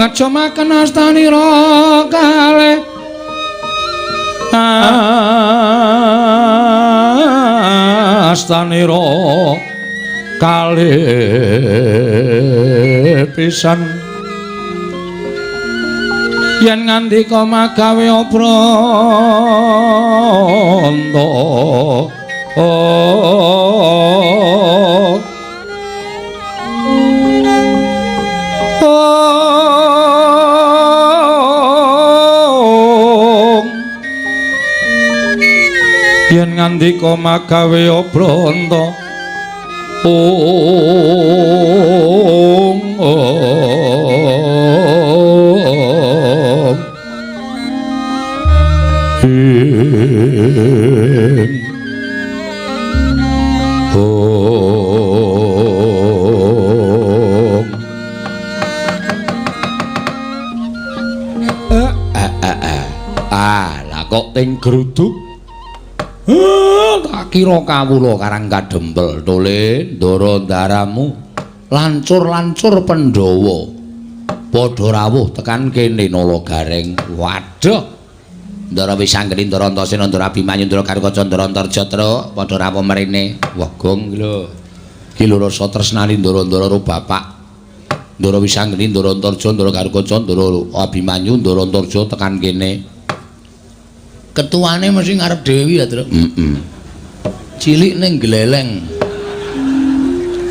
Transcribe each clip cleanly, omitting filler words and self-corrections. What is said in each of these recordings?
ngajamaken astanira kalih astanira kalih pisan yen ngandika magawe obranta yen ngandika magawe obranta lah kok ting gruduk tak kira kawula karang kadempel tole ndara ndaramu lancur-lancur Pandhawa padha rawuh tekan kene Nalagareng. Waduh ndara wis anggeni ndara Antasena ndara Abimanyu ndara Karukaca ndara Antarjatra padha rawuh mrene. Wah gong lho iki lho rasa tresnani ndara-ndara karo bapak ndara wis anggeni ndara Antarja ndara Karukaca ndara Abimanyu ndara Antarja tekan kene. Ketuane mesti ngarep Dewi ya, Tru. Cilik ning gleleng.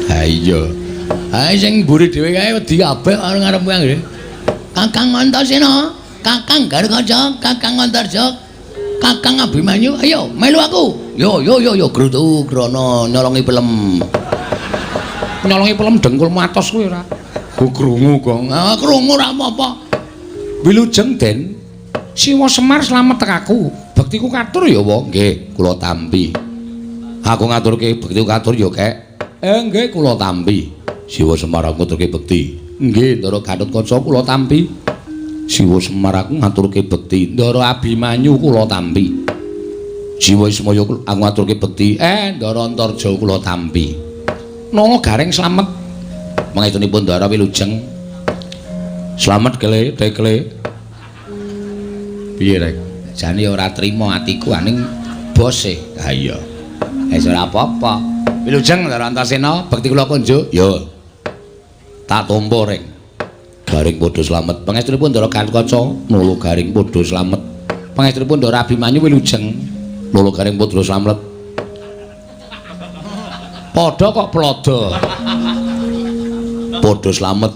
Ha iya. Ha sing mburi dhewe kae wedi kabeh karo ngarep kowe nggih. Kakang Antasena, Kakang Karukaca, Kakang Antarja, Kakang Abimanyu, ayo melu aku. Yo grutuk rono nyolongi pelem. Nyolongi pelem dengkulmu atos kowe ora. Krungu kok. Ah krungu ora apa-apa. Wilujeng Den. Siwa Semar slamet tekaku. Bektiku katur ya, Wa. Nggih, kula tampi. Aku ngaturke bektiku katur ya, Kek. Nggih, kula tampi. Siwa Semar aku ngaturke bekti. Nggih, Ndara Gatotkaca kula tampi. Siwa Semar aku ngaturke bekti. Ndara Abimanyu kula tampi. Siwa Ismaya aku ngaturke bekti. Ndara Antarja kula tampi. Nalagareng slamet. Mangestunipun Ndara Wilujeng. Slamet kele, Dekle. Piye rek? Jane ora trima atiku aning bose. Ha iya. Wis ora apa-apa. Wilujeng Ndara Antasena, bekti kula konjuk. Yo. Tak tampa rek. Garing padha slamet. Pangestunipun Ndara Gatotkaca, Nalagaring padha slamet. Pangestunipun Ndara Abimanyu Wilujeng, Nalagaring padha slamet. Padha kok plada. Padha slamet.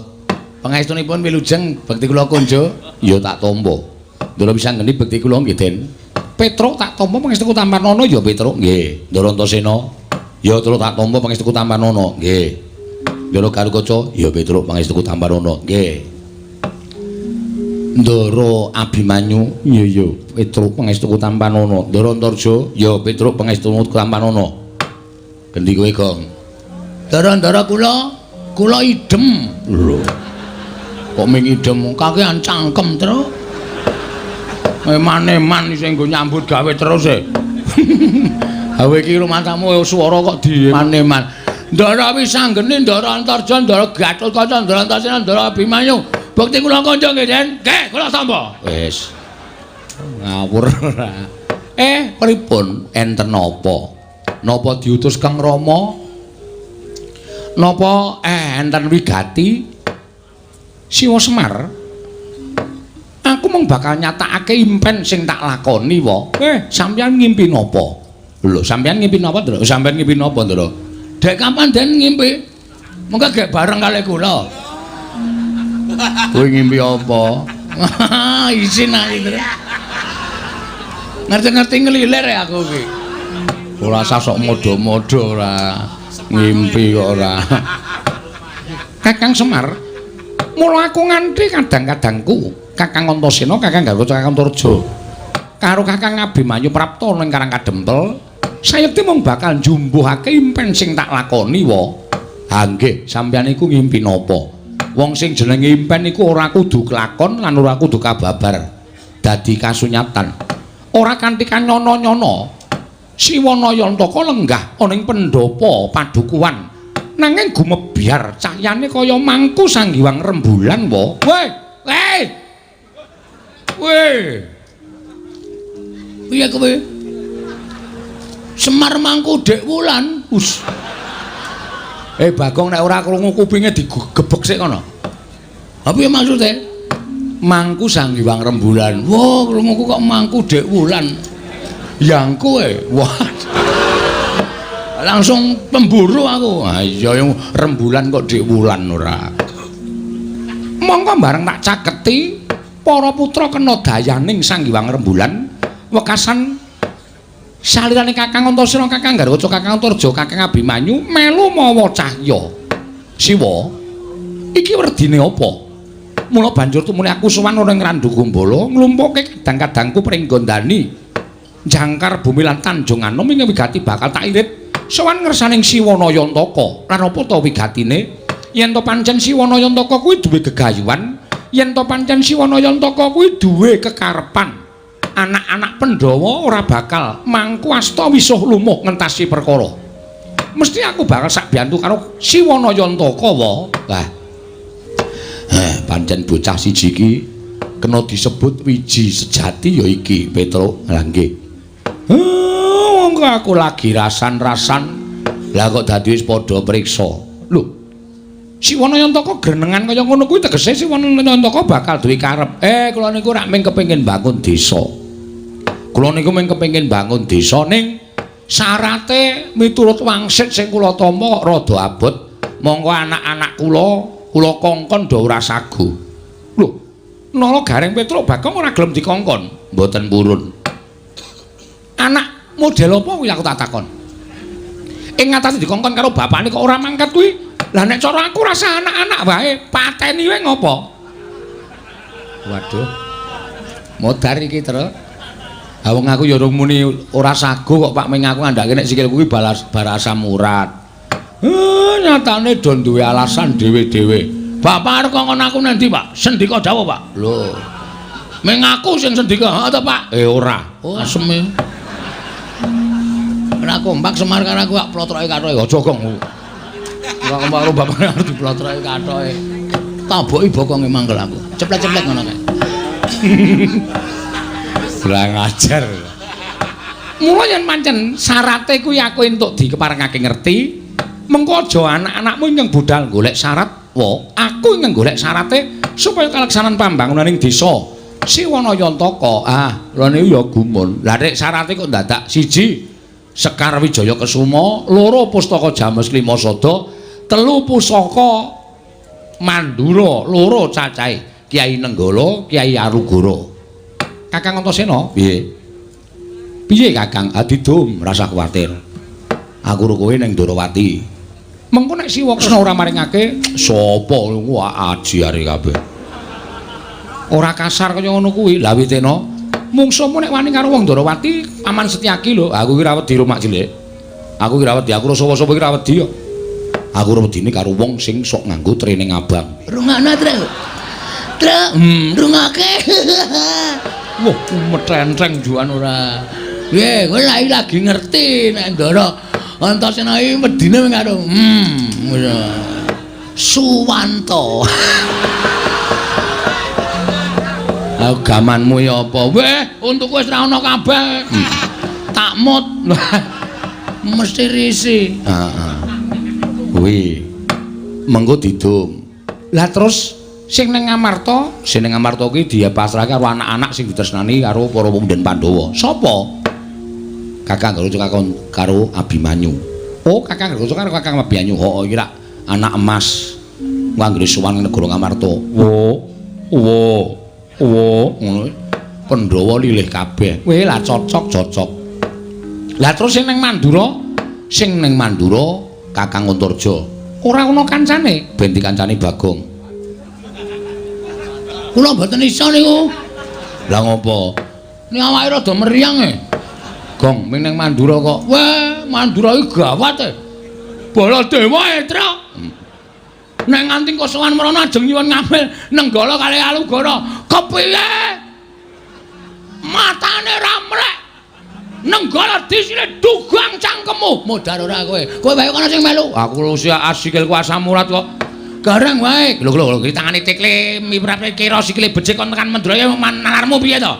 Pangestunipun Wilujeng, bekti kula konjuk. Ya tak tampa. Ndara bisa ngeni bekti kula nggih Den. Petruk tak tampa pangestuku Tampanana ya Petruk nggih. Ndara Antasena ya terus tak tampa pangestuku Tampanana nggih. Ndara Karukaca ya Petruk pangestuku Tampanana nggih. Ndara Abimanyu ya Petruk pangestuku Tampanana. Ndara Antarja ya Petruk pangestuku Tampanana. Gendi kowe Gong. Ndara kula idem. Lho. Kok ming idem kakean cangkem terus. Eman-eman sing nggo nyambut gawe terus e. Hawe iki lumantamu swara kok di eman-eman. Ndara wis anggene Ndara Antarja, Ndara Gatotkaca, Ndara Antasena, Ndara Abimanyu. Bekti kula kanca nggih, Den. Nggih, kula tampa. Wis. Ngawur ora. Pripun enten napa? Napa diutus Kang Rama? Napa enten wigati Siwa Semar? Aku mung bakal nyatakake impen sing tak lakoni, Wa. Sampeyan ngimpi napa? Lho, sampeyan ngimpi napa, Ndra? Sampeyan ngimpi napa, Ndra? Dek kapan Den ngimpi? Mengko gek bareng kali kula. Kowe ngimpi apa? Isin ae, Ndra. Ngerti-ngerti ngelilir ya aku iki. Ora usah sok modo-modo ora. Ngimpi kok ora. Kakang Semar, mula aku nganti kadang-kadangku Kakang Antasena, Kakang Gatotkaca, Kakang Antarja karo Kakang Abimanyu prapta ning Karang Kadempel, sayekti mung bakal njumbuhake impen sing tak lakoni, Wa. Ha nggih, sampeyan iku ngimpi napa? Wong sing jenenge impen iku ora kudu kelakon lan ora kudu kababar dadi kasunyatan. Ora kanthi kanyono-nyono. Siwana Yantaka lenggah ana ing pendhapa padukuhan. Nanging gumebyar cahyane kaya mangku sanggiwang rembulan, Wa. Weh, Weh. Piye kowe? Semar Mangku Dek Wulan. Us. Bagong nek ora krungu kupinge digebek sik kono. Ha piye maksude? Mangku Sang Hyang Rembulan. Wah, krunguku kok Mangku Dek Wulan. Yang kowe. Wah. Langsung pemburu aku. Ah iya rembulan kok Dek Wulan ora. Monggo bareng tak caketi para putra kena dayaning Sang Hyang Rembulan wekasan salirane Kakang Antasena, Kakang Garwaca, Kakang Antarja, Kakang Abimanyu melu mawa cahya. Siwa, iki werdine apa? Mula banjur tumune aku sowan ora ing Randu Gombala, nglumpuhke kadang-kadangku pringgondani. Jangkar bumi lan Tanjung Anom ing wigati bakal tak irit sowan ngersaning Siwana Yantaka. Lan apa ta wigatine? Yen to pancen Siwana Yantaka kuwi duwe gegayuhan, yen to pancen Siwana Yantaka kuwi duwe kekarepan. Anak-anak Pandhawa ora bakal mangku asta wisuh lumuh ngentasi perkara. Mesti aku bakal sak biantu karo Siwana Yantaka wae. Lah. Pancen bocah siji iki kena disebut wiji sejati ya iki, Petruk. Lah nggih. Monggo aku lagi rasan-rasan. Lah kok dadi wis padha priksa. Lho. Siwana Yantaka grenengan kaya ngono kuwi tegese Siwana Yantaka bakal duwe karep. Kula niku rak mung kepengin bangun desa. Kula niku mung kepengin bangun desa ning syarate miturut wangsit sing kula tampa rada abot. Monggo anak-anak kula kongkon do ora sagu. Lho, Nala Gareng Petruk Bagong ora gelem dikongkon, mboten purun. Anak model apa kuwi aku tak takon. Ing ngatasé dikongkon karo bapakne kok ora mangkat kuwi. Lah nek cara aku rasa anak-anak wae, pateni wae ngopo? Waduh. Modar iki, Tru. Wong aku ya urung muni ora sago kok Pak Ming aku ngandhake nek sikil kuwi barasa murat. Nyatane do duwe alasan dhewe-dhewe. Bapak arep kongkon aku nanti, Pak. Sendika dawuh, Pak. Lho. Ming aku sing sendika, heeh to, Pak? Ora. Oh, aseme. Nek kompak Semar karo aku kok plotroke kathoke aja gong. Ora kompak karo bapak arep diplotroke kathoke. Taboki bokonge mangkel aku. Ceplek-ceplek ngono kae. Kurang ajar. Mula yen pancen syarate kuwi aku entuk dikeparengake ngerti, mengko aja anak-anakmu nyeng budal golek syarat, aku ingkang golek syarate supaya kaleksanan pambangunaning desa Siwana Yantaka. Lha niku ya gumun. Lah nek syarate kok dadak siji Sekar Wijaya Kesuma, loro Pustaka James Klimasada, telu Pusaka Mandura, loro cacahe Kyai Nenggala, Kyai Arugara. Kakang Antasena, piye? Piye Kakang? Adidum, rasa kuwatir. Aku karo kowe ning Ndarawati. Mengko nek Siwa Kresna ora maringake, sapa wah aji are kabeh. Ora kasar kaya ngono kuwi. Lah Witena, mungsuhmu nek wani karo wong Ndarawati, Paman Setyaki lho. Aku ki ra wedi rumak cilik. Aku ki ra wedi, aku sapa-sapa ki ra wedi kok. Aku ora wedine karo wong sing sok nganggo training abang. Rungokno, Tru. Tru, rungake. Wah, metrentreng juan ora. Kowe lagi ngerti nek Ndara Antasena iki wedine mung karo Suwanto. Agamanmu ya apa? Untuk wis ra ana kabeh. Takmut. Mesti risi. Heeh. Kuwi mengko didum. Lah terus sing ning Ngamarta kuwi dia pasrahke karo anak-anak sing ditresnani karo para pemuda Pandhawa. Sapa? Kakang Garwaca karo Abimanyu. Oh, Kakang Garwaca karo Kakang Abimanyu. Oh, iki rak anak emas. Wanggre sowan negara Ngamarta. Wo. Ngono. Pandhawa lilih kabeh. Weh lah cocok. Lah terus sing ning Mandura Kakang Antarja. Ora ana kancane, ben dikancani Bagong. Kula mboten iso niku. Lah ngopo? Nek awake rada meriang Gong, ming ning Mandura kok. Wah, Mandura iki gawat Baladewa Tru. Nek nganti kok sowan mrana ajeng nyuwun ngambil Nenggala kali Alugara. Kepiye? Matane ra mrek. Nenggala disine dugang cangkemmu. Modar ora kowe. Kowe wae kono sing melu. Aku lu sikil kuasa murat kok. Garang wae. Lho iki tangane tikle miprate kira sikile becik kon tekan Mendraya nalarmu piye to?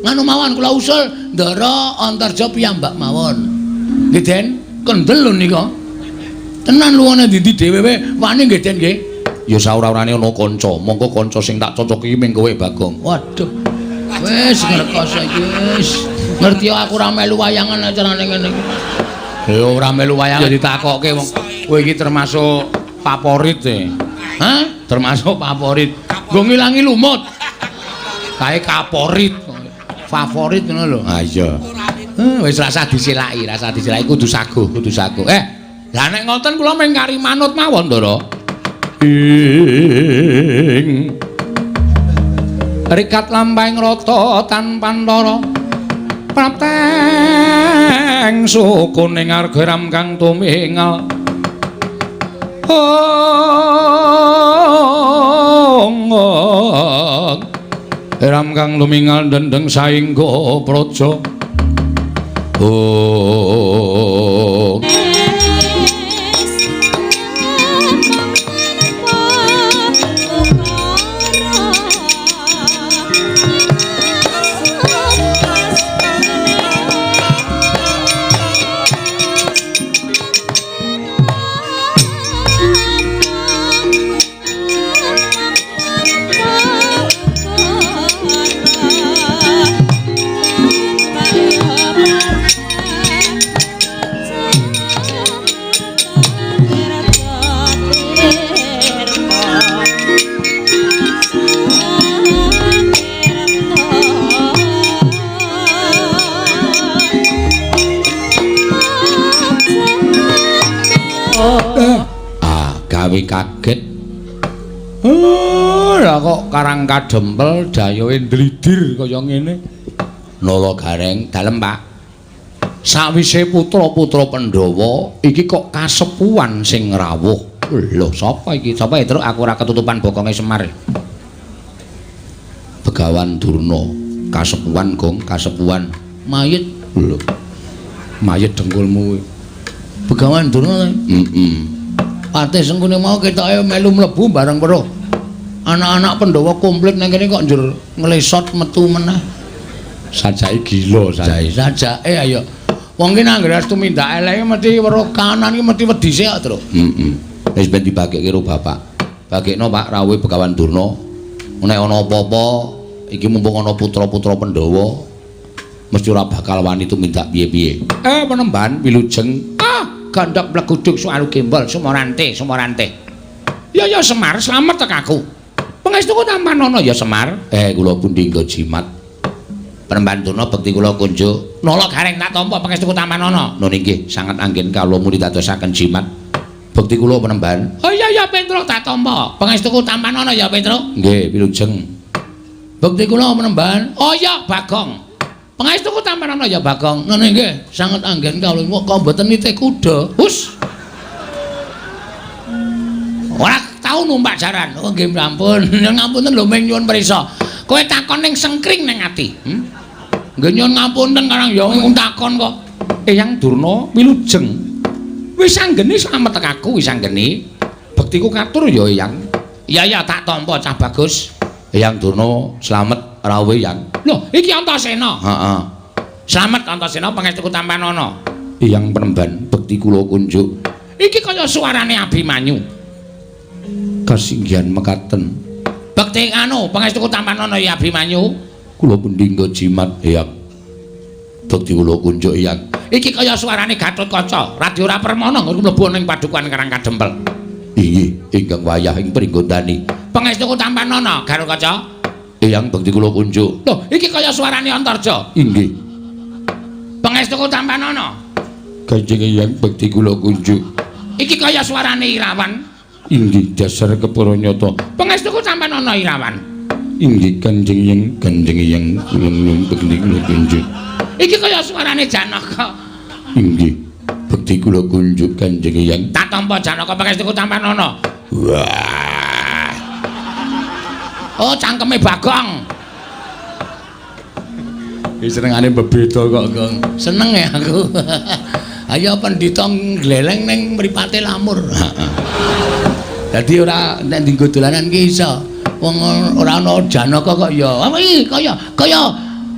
Nganu mawon kula usul Ndara Antarja piyambak mawon. Nggih Den, kendel lho nika. Tenan luwane ndi dhewe wani nggih Den nggih. Ya saura-urane ana kanca, monggo kanca sing tak cocoki ming kowe Bagong. Waduh. Wis ngrekoso iki wis. Ngerti aku ora melu wayangan acarane ngene iki. Ya ora melu wayangan ditakokke wong kowe iki termasuk favorit e. Hah? Termasuk favorit. Nggo ngilangi lumut. Kae kaporit. Favorit ngono lho. Ha iya. Wis rasa disilaki kudu saguh. Lah nek ngoten kula mung kari manut mawon Ndara. Rikat lampahing rata tanpa ndara prapteng sukuning argeram kang tumingal ram kang lumingal dendeng saingga praja kaget. Lah kok Karang Kadempel dayoe ndlidir kaya ngene. Nala Gareng dalem, Pak. Sawise putra-putra Pandhawa iki kok kasepuhan sing rawuh. Lho, sapa iki? Sapa ya, Truk? Aku ora ketutupan bokonge Semar. Begawan Durna, kasepuhan, Gong, kasepuhan. Mayit. Lho. Mayit dengkulmu. Begawan Durna. Patih sengkune mau ketoke melu mlebu bareng weruh. Anak-anak Pandhawa komplit nang kene kok njur nglesot metu meneh. Sajake gila sajake ayo. Wong ki anggere tumindak eleke mesti weruh kanan ki mesti wedi sik, Tru. Wis ben dibagekke karo bapak. Bagekno Pak rawuhe Begawan Durna. Nek ana apa-apa iki mumpung ana putra-putra Pandhawa mesti ora bakal wani tumindak piye-piye. Penemban wilujeng. Gandhap bleguduk soal gembol Sumorante. Ya Semar, slamet tek aku. Pangestuku Tampanono ya Semar. Kula pundi nggo jimat. Penemban Durna bekti kula kunjuk. Nala Gareng tak tampa pangestuku Tampanono. Nun inggih sanget anggen kawula muni dadosaken jimat. Bekti kula penemban. Oh iya Petro tak tampa. Pangestuku Tampanono ya Petro. Nggih, wilujeng. Bekti kula penemban. Oh iya Bagong. Pangestuku Tampanono ya Bagong. Ngene nggih, sanget anggen kawula kok mboten nitih kuda. Hus. Ora tau numpak jaran. Oh nggih ampun. Ngapunten lho ming nyuwun prisa. Kowe takon ning sengkring ning ati. Nggih nyuwun ngapunten Karang ya takon kok. Eyang Durna wilujeng. Wis anggene slamet tek aku wis anggene. Bektiku katur ya Eyang. Iya tak tampa Cah Bagus. Eyang Durna slamet rawuhe Yang. Lho, iki Antasena. Heeh. Slamet Antasena pangestuku Tampanono. Eyang Penemban bekti kula kunjuk. Iki kaya suarane Abimanyu. Kasinggihan mekaten. Bekti anu pangestuku Tampanono ya Abimanyu. Kula pundi nggo jimat Eyang. Bekti kula kunjuk Eyang. Iki kaya suarane Gatotkaca, Radyora Permana nggon mlebu ning padukan Karang Kadempel. Inggih, ingkang wayah ing pringgondani. Pangestuku Tampanono, Gatotkaca. Eyang bekti kula kunjuk. Lho, iki kaya suarane Antarja. Inggih. Pangestuku Tampanono. Kanjeng Eyang bekti kula kunjuk. Iki kaya suarane Irawan. Inggih, dasar Kepuranyata. Pangestuku Tampanono Irawan. Inggih, Kanjeng Eyang bekti kula kunjuk. Iki kaya suarane Janaka. Inggih, bekti kula kunjuk Kanjeng Eyang. Tak tampa Janaka pangestuku Tampanono. Wah. Oh, cangkeme Bagong. Iki senengane bebeda kok, Gong. Seneng ya aku. Ayo pendhita gleleng ning mripate lamur. Dadi ora nek dienggo dolanan ki iso. Wong ora ana Janaka kok ya. Apa iki kaya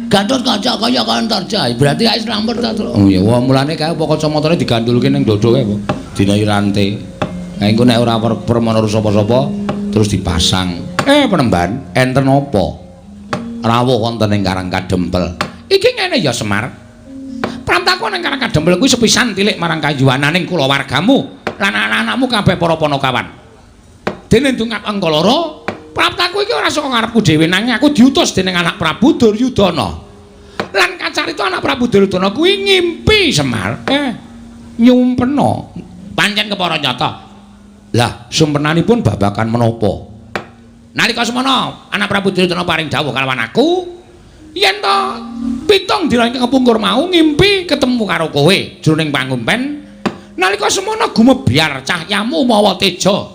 Gatotkaca kaya Antarja. Berarti wis lamur ta, Tru. Oh iya, mulane kae apa kacamatane digandulke ning dodhoke apa. Dina irante. Lah engko nek ora permanur sapa-sapa terus dipasang. Penemban, enten apa? Rawuh wonten ing Karang Kadempel. Iki ngene ya Semar. Pramtaku ning Karang Kadempel kuwi sepisan tilik marang kayuwananing kulawargamu lan anak-anakmu kabeh para Panakawan. Dene ndungak angka loro, praptaku iki ora saka ngarepku dhewe nanging aku diutus dening anak Prabu Duryudana. Lan kacarita anak Prabu Duryudana kuwi ngimpi Semar. Nyumpena. Pancen kepara nyata. Lah, sumpenanipun babakan menapa? Nalika semana anak Prabu Duryudana paring dawuh kalawan aku, yen to 7 dina ing kepungkur mau ngimpi ketemu karo kowe jroning pangumpen. Nalika semana gumebyar cahyamu mawa teja.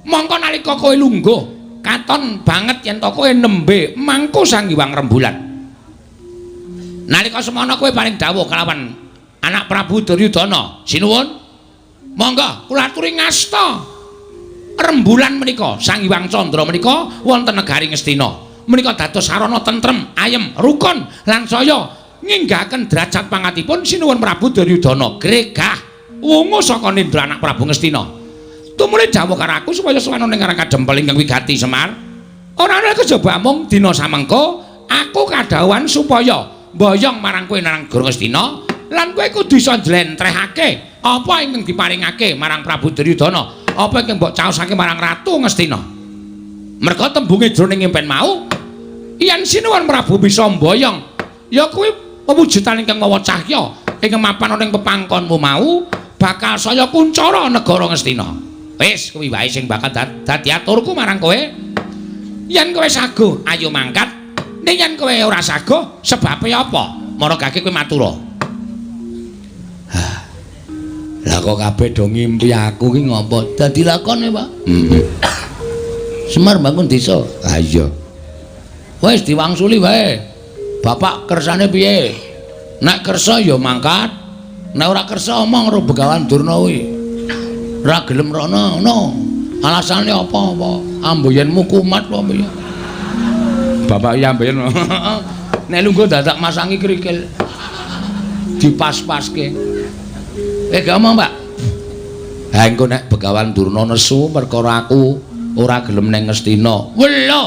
Mongko nalika kowe lungguh katon banget yen to kowe nembe mangku Sang Hyang Rembulan. Nalika semana kowe paring dawuh kalawan anak Prabu Duryudana, sinuwun monggo kula aturi ngasta rembulan menika Sang Hyang Candra menika wonten negari Ngastina. Menika dados sarana tentrem, ayem, rukun lan saya nginggahaken derajat pangkatipun sinuwun Prabu Duryudana gregah wungu saka nindra anak Prabu Ngastina. Tumuli dawuh karo aku supaya suwana ning Karang Kadempel ingkang wigati Semar. Ora ana kejaba mung dina samengko aku kadhawuhan supaya mboyong marang kowe nang Negara Ngastina lan kowe kudu iso njlentrehake apa ingkang diparingake marang Prabu Duryudana, apa ingkang mbok caosake marang Ratu Ngastina. Merga tembunge jroning impen mau yen sinuwun Prabu bisa mboyong ya kuwi pewujudan ingkang mawa cahya ingkang mapan ana ing pepangkonmu mau bakal saya kuncara negara Ngastina. Wis kuwi wae sing bakal dadi aturku marang kowe. Yen kowe saguh ayo mangkat, ning yen kowe ora saguh sebabe apa? Maragake kowe matura. Lah kok kabeh do ngimpi aku ki ngopo? Dadi lakone, Pak. Semar bangun desa. Ha iya. Wis diwangsuli wae. Bapak kersane piye? Nek kersa ya mangkat, nek ora kersa omong karo Begawan Durna kuwi. Ora gelem rono, no. Alasane apa? Amboyenmu kumat apa piye? Bapak ya amboyen. Nek lungguh dadak masangi krikil. Dipas-paske. Gak omong, Pak. Ha engko nek Begawan Durna nesu perkara aku ora gelem ning Ngastina. Lho.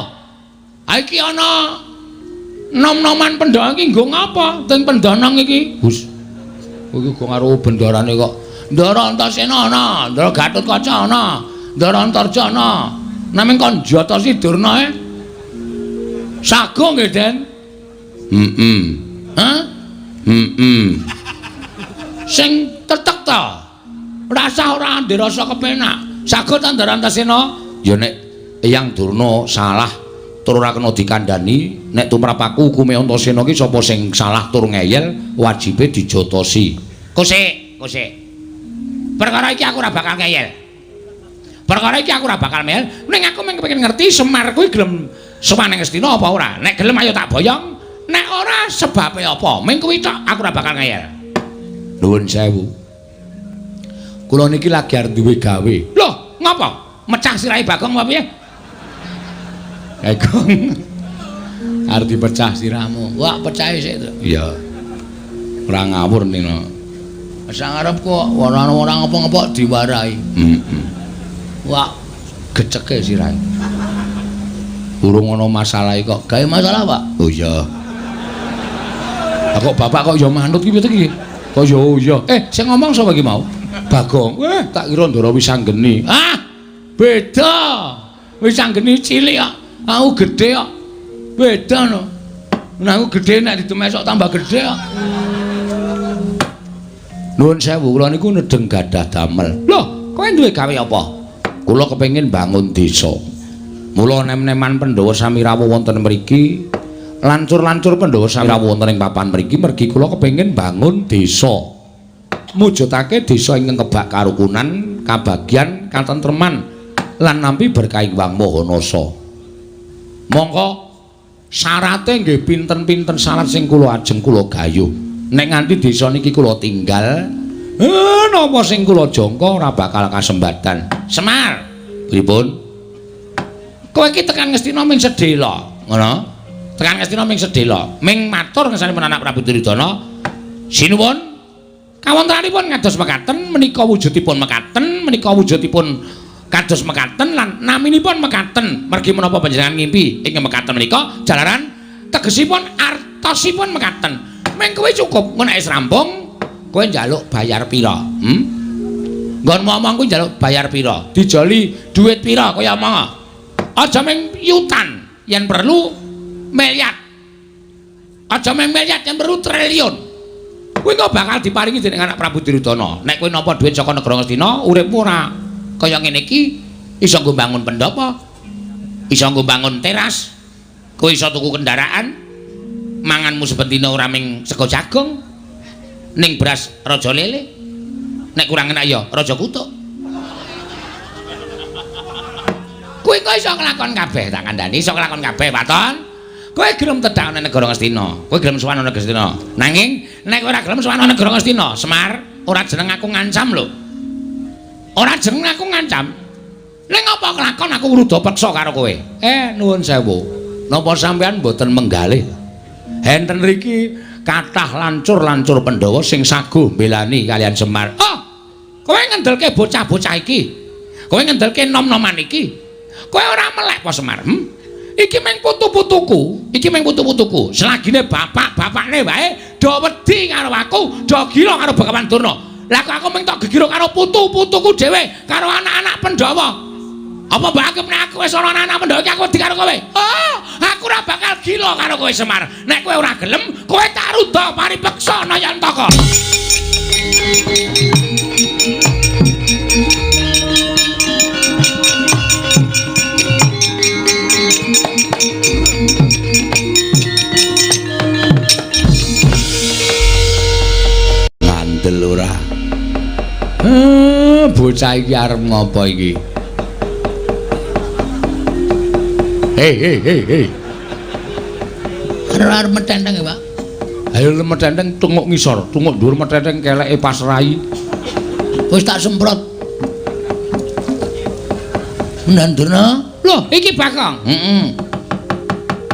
Ha iki ana nom-noman pendhawa iki nggo ngapa? Teng pendanang iki. Gus. Iki kok karo bendarane kok Ndara Antasena ana, Ndara Gatotkaca ana, Ndara Antarja ana. Namung kon Jatasi Durna sago nggih, Den? Hah? Sing tetek ta? Rasa ora ndek rasa kepenak. Sago ta Ndara Antasena? Ya nek Eyang Durna salah tur ora kena dikandhani, nek tumrap aku hukume Antasena ki sapa sing salah tur ngeyel, wajibe dijotosi. Kusik. Perkara iki aku ora bakal ngeyel. Perkara iki aku ora bakal ngeyel. Ning aku mung kepengin ngerti Semar kuwi gelem sowan ning Ngastina apa ora? Nek gelem ayo tak boyong. Nek ora sebabe apa? Ming kuwi tok aku ora bakal ngeyel. Nuwun sewu. Kula niki lagi arep duwe gawe. Loh, ngapa? Mecah sirahe Bagong apa piye? Bagong. Arep dipecah sirahmu. Wah, pecahe sik to. Iya. Ora ngawur nino. Sang arep kok ora ngopo-ngopo diwarai. Wah, geceke sirahe. Urung ana masalah kok. Gawe masalah, Pak? Oh iya. Lah kok bapak kok ya manut ki piye iki? Kok ya iya. Sing ngomong sapa iki mau? Bagong. Tak kira Ndara Wisanggeni. Ah, beda. Wisanggeni cilik kok. Aku gedhe kok. Beda no. Nah aku gedhe nek ditemesok tambah gedhe kok. Nuwun sewu, kula niku nedeng gadah damel. Loh, kowe duwe gawe apa? Kula kepengin bangun desa. Mula nem-neman Pandhawa sami rawuh wonten mriki, lancur-lancur Pandhawa sami rawuh wonten ing papan mriki, mergi kula kepengin bangun desa. Mujudake desa ingkang kebak karukunan, kabagyan, katentreman lan nampi berkah Wang Mahanasa. Mongko syarate nggih pinten-pinten syarat sing kula ajeng kula gayuh. Nek nganti desa niki kula tinggal Napa sing kula jangka ora bakal kasembatan. Semar, pripun? Kowe iki tekan Ngastina ming sedhela, ngono? Tekan Ngastina ming sedhela, ming matur ngesanipun anak Prabu Duryudana. Sinuwun kawontenanipun kados mekaten, menika wujudipun mekaten, menika wujudipun kados mekaten lan naminipun mekaten. Mergi menapa panjenengan ngimpi ing mekaten menika jalaran tegesipun artosipun mekaten. Ming kowe cukup ngono wis rampung. Kowe njaluk bayar pira? Nggon ngomong kuwi njaluk bayar pira? Dijoli dhuwit pira kaya omong. Aja ming yutan yen perlu miliar. Aja ming miliar yen perlu triliun. Kuwi kok bakal diparingi dening anak Prabu Duryudana. Nek kowe nampa dhuwit saka negara Ngastina, uripmu ora kaya ngene iki, iso nggo bangun pendopo, iso nggo bangun teras, kowe iso tuku kendaraan, manganmu sebendina ora ming sego jagung. Ning beras raja lele, nek kurang enak ya raja kutuk. Kowe kok iso nglakon kabeh tak kandhani, iso nglakon kabeh Paton. Kowe gelem tedhak ana negara Ngastina, kowe gelem sowan ana negara Ngastina. Nanging nek ora gelem sowan ana negara Ngastina, Semar, ora jeneng aku ngancam lho. Ora jeneng aku ngancam. Ning apa kelakon aku ngruda peksa karo kowe? Nuwun sewu. Napa sampean mboten menggalih? Enten riki kathah lancur-lancur Pandhawa sing saguh mbelani kalian Semar. Oh, kowe ngendelke bocah-bocah iki. Kowe ngendelke nom-noman iki. Kowe ora melek apa Semar? Iki meng putu-putuku, iki meng putu-putuku. Selagine bapak-bapakne wae do wedi karo aku, do gila karo Bagawan Durna. Lah kok aku meng tok gegiro karo putu-putuku dhewe, karo anak-anak Pandhawa. Apa mbak nek aku wis ana anak Pandhawa iki aku wedi karo kowe? Oh, aku ora bakal gila karo kowe Semar. Nek kowe ora gelem, kowe tak rudha paripeksa Nayantaka. Ngandel ora? Bocah iki arep ngopo iki? Hei. Arep metenteng ya, Pak. Ayo metenteng tunguk ngisor, tunguk dhuwur metenteng keleke pasrai. Wis tak semprot. Ndandurna. Loh, iki Bakong.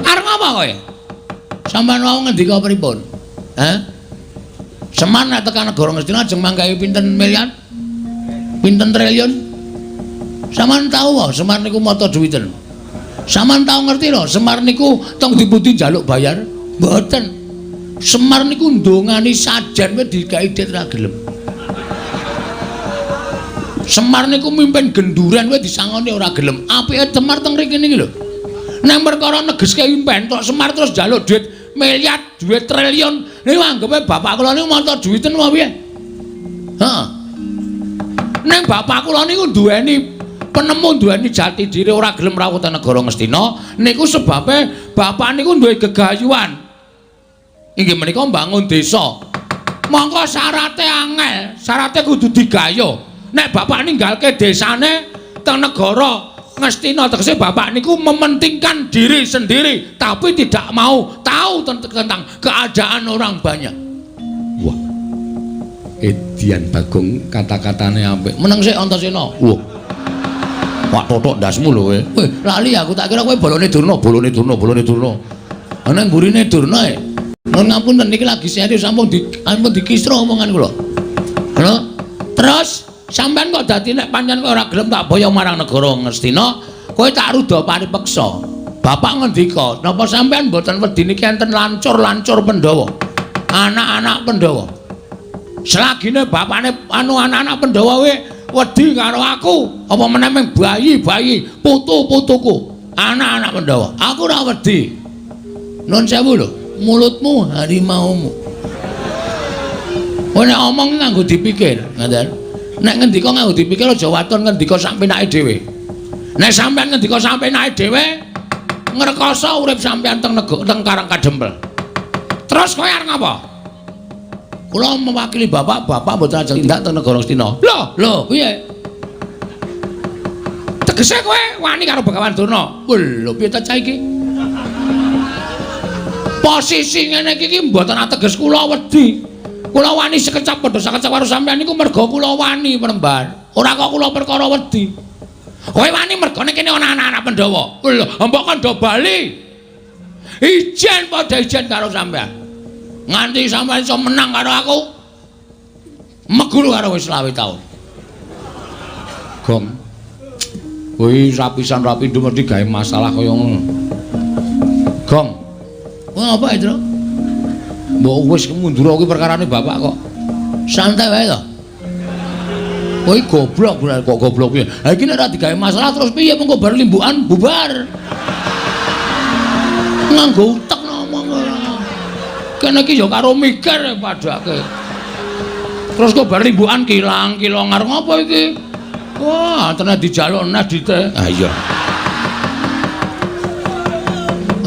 Arep ngapa kowe? Sampeyan wau ngendika pripun? Semar nek tekan negara Ngastina ajeng manggahi pinten miliar? Pinten triliun? Sampeyan tahu wae Semar niku mata duwiten. Sampeyan tau ngerti lho, Semar niku tong diputi njaluk bayar? Mboten. Semar niku ndongani sajen wae digawe dit ra gelem. Semar niku mimpin genduren wae disangoni ora gelem. Apike Semar teng mriki niki lho. Nang perkara negeske impen tok Semar terus njaluk duit miliar, duit triliun. Niku anggepe bapak kula niku mata duwiten wae piye? Heeh. Nang bapak kula niku duweni penemu duweni jati diri ora gelem rawuh teng negara Ngastina niku sebabe bapak niku duwe gegayuhan inggih menika mbangun desa mongko syarate angel syarate kudu digayo nek bapak ninggalke desane teng negara Ngastina tegese bapak niku mementingkan diri sendiri tapi tidak mau tahu tentang keadaan orang banyak. Wah, Edian Bagong kata-katane apik meneng sik Antasena. Wah, Pak totok ndasmu lho kowe. Weh, lali aku tak kira kowe bolone Durna. Ana mburine Durna e. Nuwun ngapunten niki lagi serius sampun dikisro omongan kula. Lho, terus sampean kok dadi nek pancen kowe ora gelem tak boyo marang negara Ngastina, kowe tak rudha paripeksa. Bapak ngendika, napa sampean mboten wedi niki enten lancur-lancur Pandhawa. Anak-anak Pandhawa. Selagine bapakne anak-anak Pandhawa wedi karo aku apa meneh mung bayi-bayi putu-putuku anak-anak Pandhawa aku ora wedi nun sewu lho mulutmu harimaumu kowe nek omong nganggo dipikir ngoten nek ngendika nganggo dipikir aja waton ngendika sak penake dhewe nek sampean ngendika sak penake dhewe ngrekoso urip sampean teng Karang Kadempel terus kowe arep ngapa? Kula mewakili bapak mboten ajeng tindak teng negara Ngastina. Lho, piye? Tegese kowe wani karo Bagawan Durna. Lho, piye ta cah iki? Posisi ngene iki mboten ateges kula wedi. Kula wani sekecap padha sakecap karo sampeyan niku merga kula wani Penembar. Ora kok kula perkara wedi. Kowe wani mergane kene ana anak-anak Pandhawa. Lho, mbok kandha bali. Ijen padha ijen karo sampeyan. Nganti sampeyan iso menang karo aku. Meguru karo wis 20 taun. Gong. Kuwi rapisan rapindo mesti gawe masalah kaya ngono. Gong. Wah apa itu? Mbok wis mundur kuwi perkarane bapak kok. Santai wae to. Kowe goblok bener kok goblok piye? Ha iki nek ora digawe masalah terus piye mengko bar limbukan bubar. Nganggo utek ngomong. Kene iki ya karo mikir padake. Terus kok bar limbukan kilang-kilang arep ngopo iki? Wah, tenan dijaluk nes dite. Ha iya.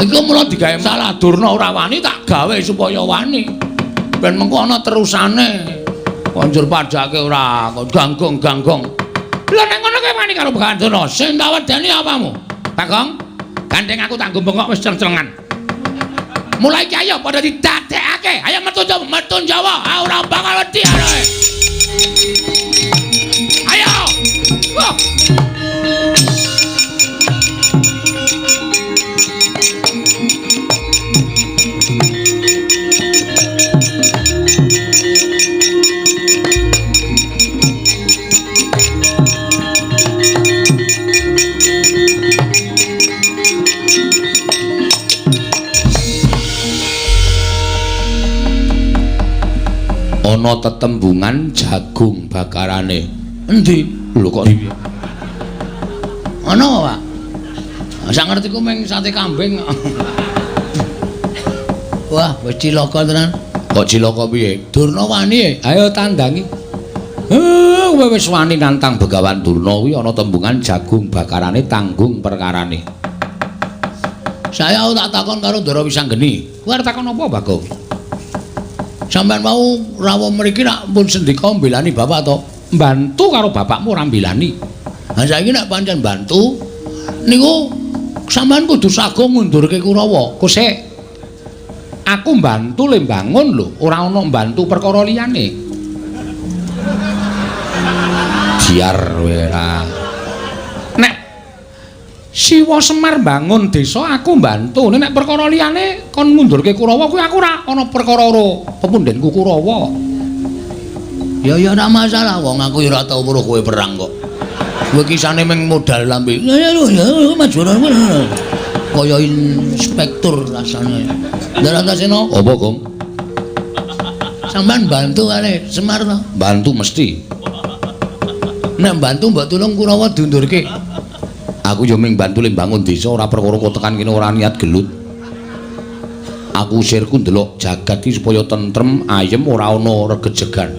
Iku mulo digawe salah Durna ora wani tak gawe supaya wani. Ben mengko ana terusane. Konjur padake ora kok ganggong-ganggong. Lha nek ngono kowe wani karo Begawan Durna, sing tak wedani apamu? Bagong, gandeng aku tak gombong kok wis cereng-cerengan. Mulai iki ayo padha didadekake. Ayo metu Jawa, ora bakal wedi arek. Ayo. Wah. Ana tetembungan jagung bakarane. Endi? Lho kok piye? Ana, Pak. Sak ngertiku mung sate kambing. Wah, wis cilaka tenan. Kok cilaka piye? Durna wani, ayo tandangi. Kowe wis wani nantang Begawan Durna kuwi ana tembungan jagung bakarane tanggung perkarane. Saya tak takon karo Ndara Wisanggeni. Kowe arep takon apa, Bagong? Sampeyan mau rawuh mriki nak pun sendika mbelani bapak to? Mbantu karo bapakmu ora mbelani. Lah saiki nek pancen bantu niku sampeyan kudu sago ngundurke Kurawa. Kusik. Aku mbantu le mbangun lho, ora ana mbantu perkara liyane. Biar ora. Nek Siwa Semar bangun desa aku mbantu. Nek perkara liyane kon ngundurke Kurawa kuwi aku ora ana perkara karo pepundhenku Kurawa. Ya ora masalah wong aku ora tau weruh kowe perang kok. Kowe kisane mung modal lambe. Ya maju kaya inspektur rasane. Ndarantasena apa, Gong? Sampeyan bantu kare Semar to? Bantu mesti. Nek bantu mbok tulung Kurawa diundurke. Aku yo mung bantu le bangun desa ora perkara kok tekan kene ora niat gelut. Aku usirku ndelok jagat iki supaya tentrem, ayem ora ana regejegan.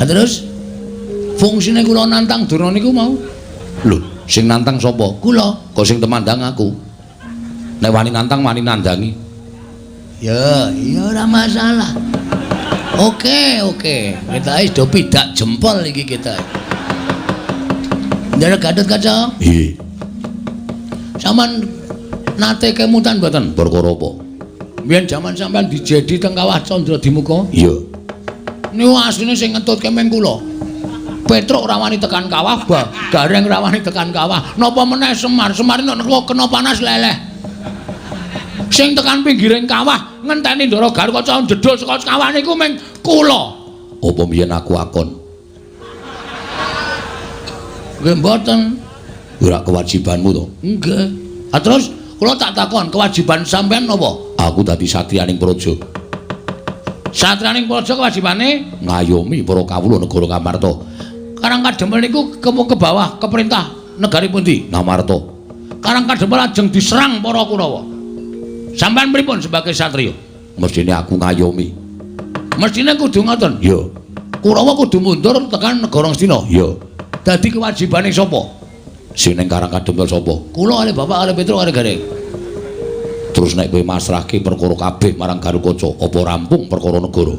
Ha terus fungsine kula nantang Durna niku mau. Lho, sing nantang sapa? Kula. Kok sing temandang aku. Nek wani nantang wani nandangi. Ya, iya ora masalah. Oke. Kita wis do pidak jempol iki kita. Ndara Gatot Kaca? Nggih. Saman nate kemutan mboten perkara apa? Biyen jaman sampean dijedi teng Kawah Candra Dimuka? Iya. Niku asline sing ngentutke meng kula. Petruk ora wani tekan kawah, Gareng ora wani tekan kawah. Napa meneh Semar nek kena panas leleh. Sing tekan pinggiring kawah ngenteni Ndara Gatot Kaca jedul saka kawah niku meng kula. Apa biyen aku akon? Nggih mboten. Ora kewajibanmu to? Nggih. Ah terus kula tak takon, kewajiban sampean napa? Aku dadi satriyaning praja. Satriyaning praja kewajibane ngayomi para kawula negara Ngamarta. Karang Kadempel niku ke bawah keperintah negari pundi? Ngamarta. Karang Kadempel lajeng diserang para Kurawa. Sampeyan pripun sebagai satriya? Mestine aku ngayomi. Mestine kudu ngoten. Ya. Kurawa kudu mundur tekan negara Ngastina. Ya. Dadi kewajibane sapa? Sing ning Karang Kadempel sapa? Kula kali Bapak kali Petruk kali Gareng. Terus nek kowe masrahke perkara kabeh marang Gatot Kaca, apa rampung perkara negara?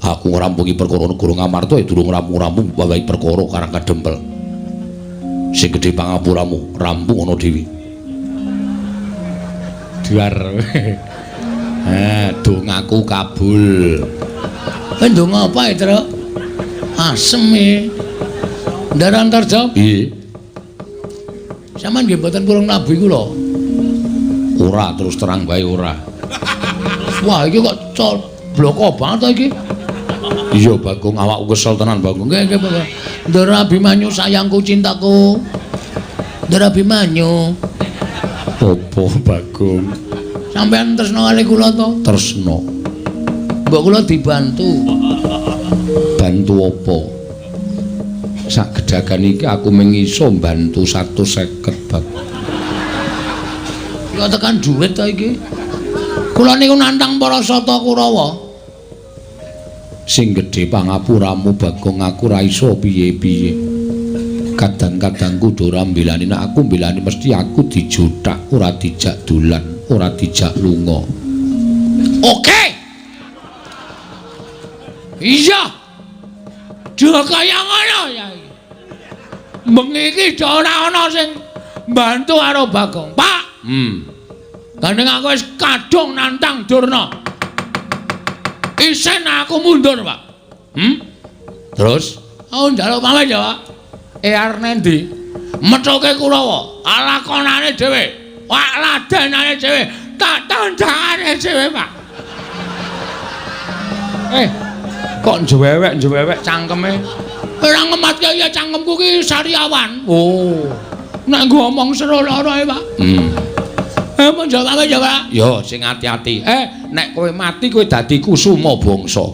Aku ngrampungi perkara negara Ngamarta durung rampung-rampung wae perkara Karang Kadempel. Sing gedhe pangapuramu rampung ana dhewe. Duar. Dongaku kabul. Ndonga apa, Tru? Asem e. Ndaran terjawab. Nggih. Sampeyan nggih mboten kurang nabi kula. Ora terus terang bae ora. Wah, iki kok bloko banget ta iki. Iya, Bagong, awakku kesel tenan, Bagong. Nggih, Pak. Ndara Abimanyu sayangku cintaku. Ndara Abimanyu. Apa, Bagong? Sampeyan tresno kali kula to? Tresno. Mbok kula dibantu. Bantu apa? Sak gedhagan iki aku mung iso bantu 150, Bag. Ya tekan dhuwit ta iki. Kula niku nantang para Sata Kurawa. Sing gedhe pangapuramu, Bagong, aku ra iso piye-piye. Kadang-kadang kudu ora mbelani, nek aku mbelani mesti aku dijothak, ora dijak dolan, ora dijak lunga. Oke. Iya. Dhewe kaya ngono ya. Bengi iki ora ana sing bantu karo Bagong. Pak. Gandeng aku wis kadung nantang Durna. Isen aku mundur, Pak. Terus Aku njaluk pamit ya, Pak. arep ndi? Methuke Kurawa, alakonane dhewe, wak ladenane dhewe, tak tandhangane dhewe, Pak. Kok njewewek cangkeme? Ora ngematke ya cangkemku ki sariawan. Oh. Nek ngomong sero lara e, Pak. Menjawab apa ya, Pak? Yo sing ati-ati. Nek kowe mati kowe dadi kusuma bangsa.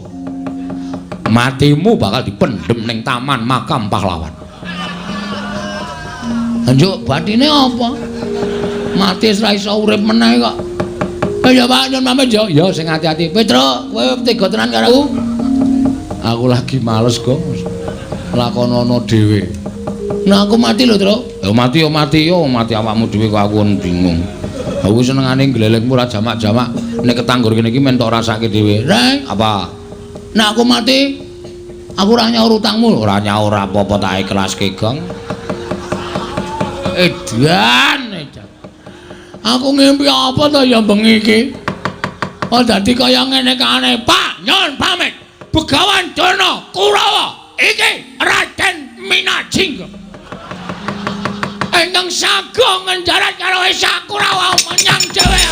Matimu bakal dipendhem ning taman makam pahlawan. Njuk bathine apa? Mati ora iso urip meneh kok. Ya Pak, nyun pamit yo. Yo sing ati-ati. Petro, kowe tega tenan karo aku? Aku lagi males, Gong. Lakonono dhewe. Nah aku mati lho, Tru. Yo mati awakmu dhewe kok aku bingung. Aku senengane glelekmu ora jamak-jamak. Nek ketanggur kene iki men tok rasake dhewe. Reng, Apa? nah aku mati, aku ora nyaur utangmu lho. Ora nyaur apa-apa tak ikhlaske, Gong. Edan. Aku ngimpi apa to ya bengi iki? Oh dadi kaya ngene kane, Pak. Nyun pamit. Begawan Durna Kurawa iki Raden Minajingga. Ingkang sagung ngendarat karo Esa Kurawa menyang dhewe.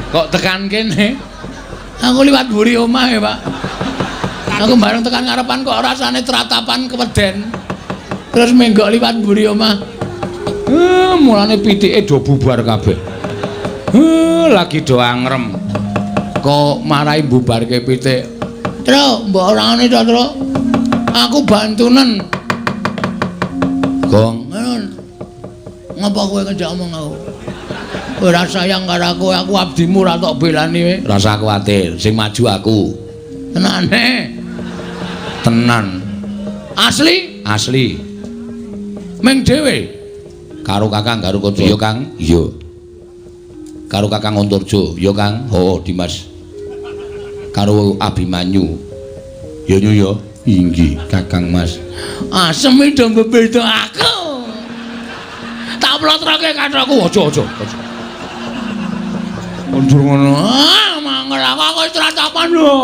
Kok tekan kene? Aku liwat mburi omah ya, Pak. Aku bareng tekan ngarepan kok rasane tratapan keweden. Terus menggok liwat mburi omah. Mulane pitike do bubar kabeh. Lagi do angrem. Kok marai bubarke pitik. Tru, mbok orane to, Tru. Aku bantunen. Gong, ngapa kowe ngejak omong aku? Ora sayang karo aku abdimu ora tok belani kowe. rasa kuwatir, sing maju aku. Tenane. Tenan. Asli? Asli. Ming dhewe. Karo Kakang Garukoco. Iya, Kang. Iya. Karo Kakang Antarja. Iya, Kang. Oh, Dimas. Karo Abimanyu. Ya nyu ya. Inggih, Kakang Mas. Asem do bebeda aku. Tak plotroke kathaku. Aja. Mundur ngono. Mangkel aku wis tratapan lho.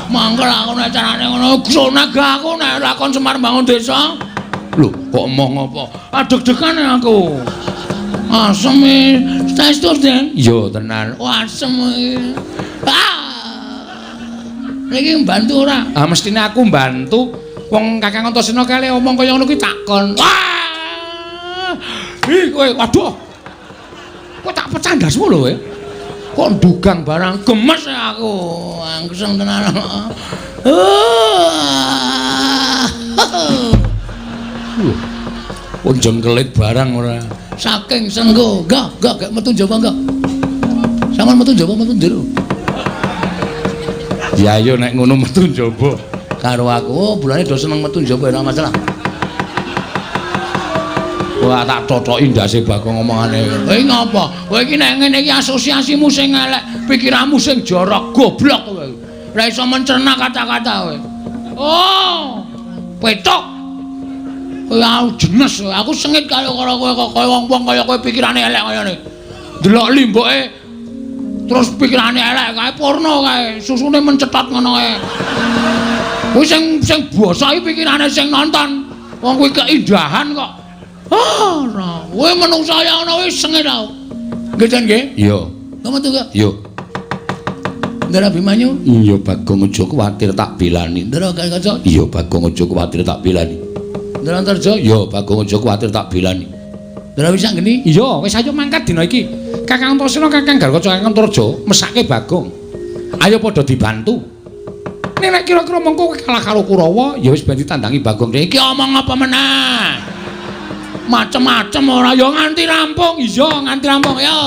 Mangkel aku nek carane ngono sonaga aku nek lakon Semar Bangun Desa. Lho, kok omong apa? Adeg-degan aku. Asem testo Den. Iya, tenan. Wah, asem iki. Iki mbantu ora? Mestine aku mbantu. Wong Kakang Antasena kali omong kaya ngono kuwi takon. Wah! Ih kowe, waduh. Kok tak pecah ndasmu lho kowe. Kok ndugang barang gemes aku. Angseng tenan. Wong jengkelit barang ora. Saking senggo. Enggak metu njaba enggak. Sampeyan metu njaba metu njero. Ya ayo nek ngono metu njaba. Karo aku, oh bulane do seneng metu njaba ora masalah. Wah tak cocoki ndase Bagong omongane. Kowe ngapa? Kowe iki nek ngene iki asosiasimu sing elek. pikiranmu sing jorok goblok kowe. Ora iso mencerna kata-kata kowe. Oh, petok. Kowe jenes, aku sengit karo kowe kok koyo wong-wong kaya kowe pikirane elek kaya ngene. Delok limboke terus pikirane elek kae porno kae, susune mencetot ngono kae. Kowe sing basa iki pikirane sing nonton. Wong kuwi keindahan kok. Ora, kowe menungsa ya ngono wis sengit tau. Nggih, Jan nggih? Iya. Kamu tuh gak? Yo. Ndara Bimanyu? Iya Bagong aja kuwatir tak belani. Ndara Kaca? Iya Bagong aja kuwatir tak belani. Ndara Antarja? Iya Bagong aja kuwatir tak belani. Ndara Wisanggeni? Iya, wis ayo mangkat dina iki. Kakang Antasena Kakang Garwaca Kakang Antarja mesake Bagong. Ayo padha dibantu. Nek kira-kira mengko kowe kalah karo Kurawa, ya wis ben ditandangi Bagong. Iki omong apa meneh? Macem-macem ora ya nganti rampung. Iya, nganti rampung ya.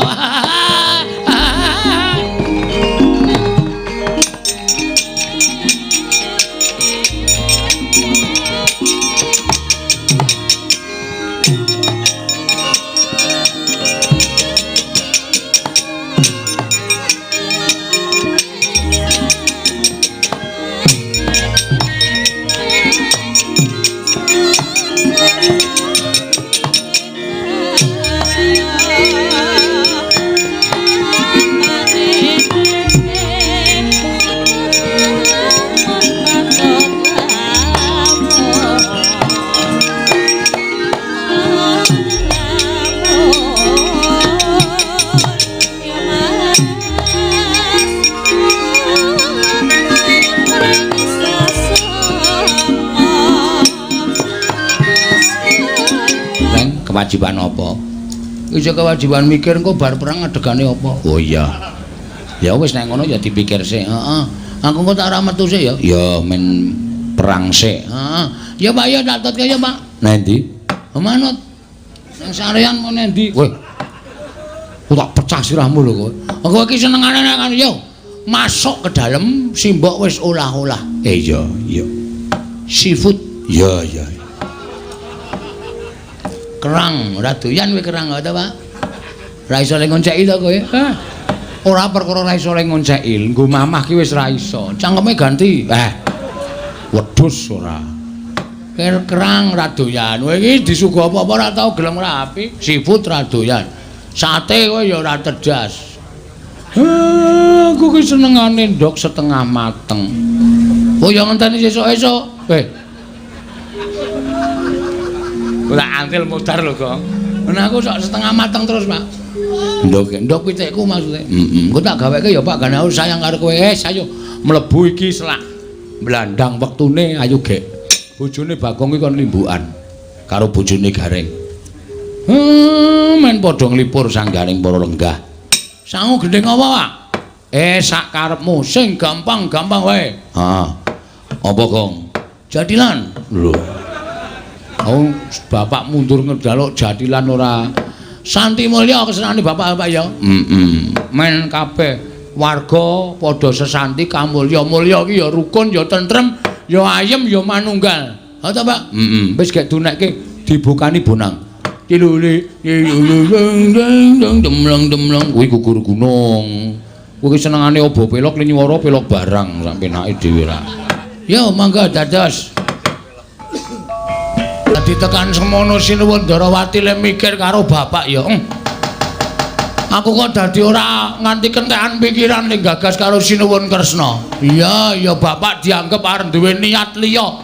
Kewajiban apa? Iki kewajiban mikir engko bar perang adegane apa? Oh iya. Ya wis nek ngono ya dipikir sik. Heeh. Aku engko tak ora metu sik ya. Ya men perang sik. Heeh. Ya Pak ya tak tutke ya Pak. Nah endi? Manut. Nang sarean mau nendi? Kowe. Ku tak pecah sirahmu lho kowe. Aku iki senengane nek yo masuk ke dalam simbok wis olah-olah. Iya, iya. Seafood. Iya, iya. Kerang, ora doyan kowe kerang ta, Pak? Ra iso lek ngonceki to kowe? Hah? Ora perkara ra iso lek ngonceki, nggo mamah ki wis ra iso. Cangkeme ganti. Wedhus ora. Kerang ra doyan. Kowe iki disuguh apa-apa ora tau gelem ora apik. Seafood ra doyan. Sate kowe ya ora cerdas. Aku ki senengane ndok setengah mateng. Oh ya ngenteni esuk-esuk. Ora angel mutar lho, Gong. Nah aku sok setengah mateng terus, Pak. Ndok pitikku maksude. Engko tak gaweke ya Pak, kan aku sayang karo kowe. Ayo mlebu iki selak blandang wektune ayo gek. Bojone Bagong iki kon limbukan karo bojone Gareng. Men padha nglipur sanggaring para lenggah. Sangu gendeng apa, Pak? Sak karepmu sing gampang-gampang wae. Apa, Gong? Jadilan. Lho. Oh, bapak mundur ngedaluk jadilan ora. Santi mulya kesenane bapak-bapak ya. Men kabeh warga padha sesanti kamulya-mulya iki ya rukun ya tentrem ya ayem ya manunggal. Ha ta, Pak? Wis gek dunekke dibukani bonang. Kilule demlong kuwi gugur gunung. Kuwi senengane obo pelok nyuwara pelok barang sak penake dhewe ra. Yo mangga dados. Ditekan semono Sinuwun Darawati le mikir karo bapak ya. Aku kok dadi ora nganti kentekan pikiran ning gagas karo Sinuwun Kresna. Iya, ya bapak dianggep arep duwe niat liya.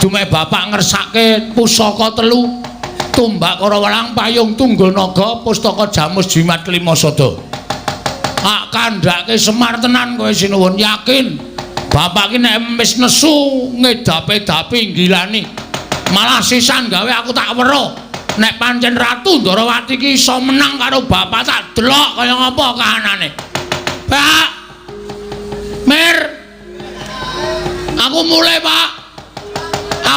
Dume bapak ngersake pusaka 3, Tumbak Karawelang Payung Tunggul Naga, Pustaka Jamus Jimat Lima Sada. Kandhake Semar tenan kowe Sinuwun, yakin. Bapak ki nek wis nesu ngedape-dapi nggilani. Malah sisan gawe aku tak weruh nek pancen Ratu Ndarawati ki iso menang karo bapak tak delok kaya ngapa kahanane. Pak Mir, aku mulai Pak.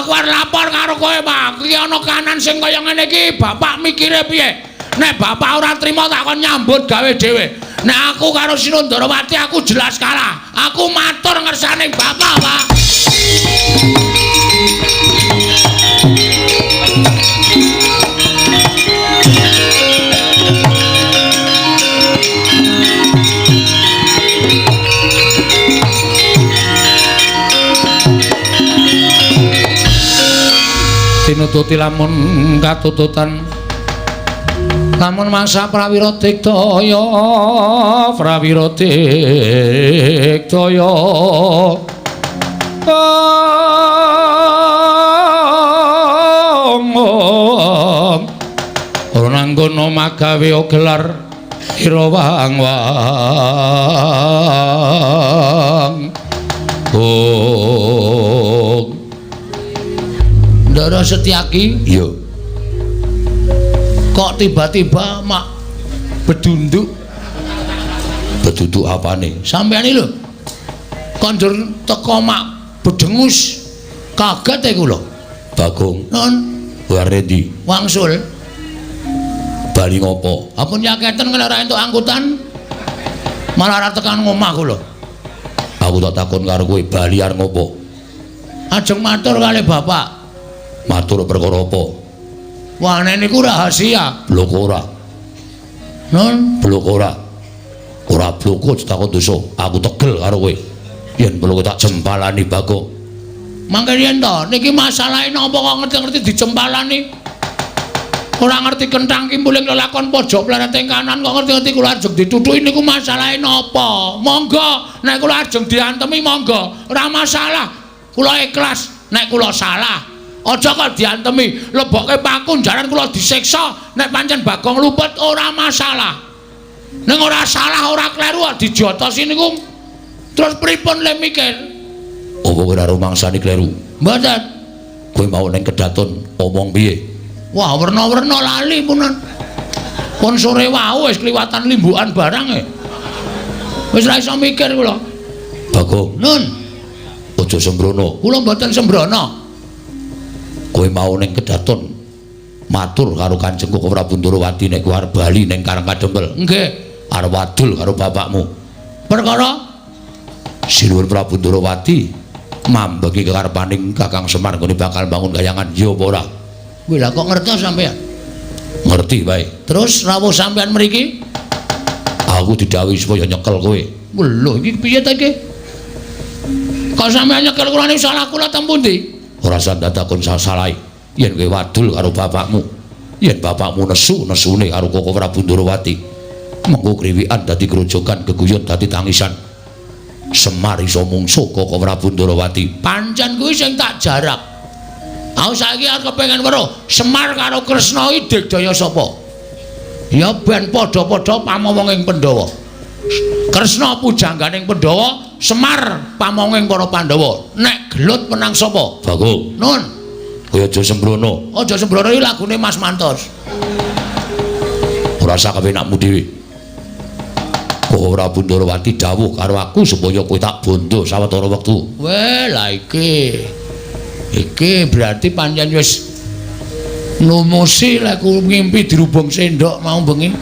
Aku arep lapor karo kowe Pak. Iki ana kahanan sing kaya ngene iki bapak mikire piye? Nek bapak ora trima tak kon nyambut gawe dhewe. Nek aku karo Sinuwun Ndarawati aku jelas kalah. Aku matur ngersane bapak Pak. tinututi lamun katututan lamun mangsa prawira digdaya ora nanggono magawe gelar ira wang Ndara Setyaki iya kok tiba-tiba mak bedunduk apane sampeyan lho kondur teko mak bedengus kaget kula Bagong non Warendi wangsul bali ngopo ampun yaketen kena ora entuk angkutan malah ora tekan ngomah kula aku tak takon karo kowe bali arep ngopo ajeng matur kali bapak matur perkara apa wane niku rahasia blok ora non blok ora bloko takon dosa aku tegel karo kowe yen bloko tak jempalani Bagong mangke yen to niki masalahe napa kok ngerti-ngerti dijempalani ora ngerti kenthang kimpuling lelakon pojok planet ing kanan kok ngerti-ngerti kula ajeng dituthuki niku masalahe napa monggo nek kula ajeng diantemi monggo ora masalah kula ikhlas nek kula salah aja kok diantemi lebokke paku jaran kula disiksa nek pancen Bagong luput ora masalah ning ora salah ora kleru dijotosi niku terus pripun le mikir apa kowe karo mangsani kleru mboten kowe mau ning kedaton omong piye wah werna-werna lali punan pun sore wau wis kliwatan limbukan barang wis ra iso mikir kula Bagong nun aja sembrono kula mboten sembrono kowe mau ning kedaton matur karo Kanjeng Koko Prabu Ndorowati nek kowe arep bali ning Karang Kadempel nggih arep wadul karo bapakmu perkara Sinuwun Prabu Ndorowati mambengi kekarepaning Kakang Semar nggone bakal bangun kayangan ya apa ora kowe lha kok ngertos sampean ngerti bae terus rawuh sampean mriki aku didhawuhi supaya nyekel kowe lho iki piye ta iki kok sampean nyekel kula niku salah kula teng pundi ora sandatakun salah yen kowe wadul karo bapakmu yen bapakmu nesune karo Koko Prabu Ndorowati mengko kriwikan dadi grojogan geguyon dadi tangisan Semar iso mungsuh Koko Prabu Ndorowati pancen kuwi sing tak jarak aku saiki arep kepengin weruh Semar karo Kresna iki digdaya sapa ya ben padha-padha pamonging Pandhawa Kresna pujangganing Pandhawa Semar pamonging para Pandhawa nek gelut menang sapa Bagong nun kowe aja sembrono iki lagune Mas Mantos ora usah kepenakmu dhewe Koko Prabu Ndorowati dawuh karo aku supaya kowe tak bondo sawetara wektu weh la iki berarti pancen wis numusi lek ngimpi dirubung sendok mau bengi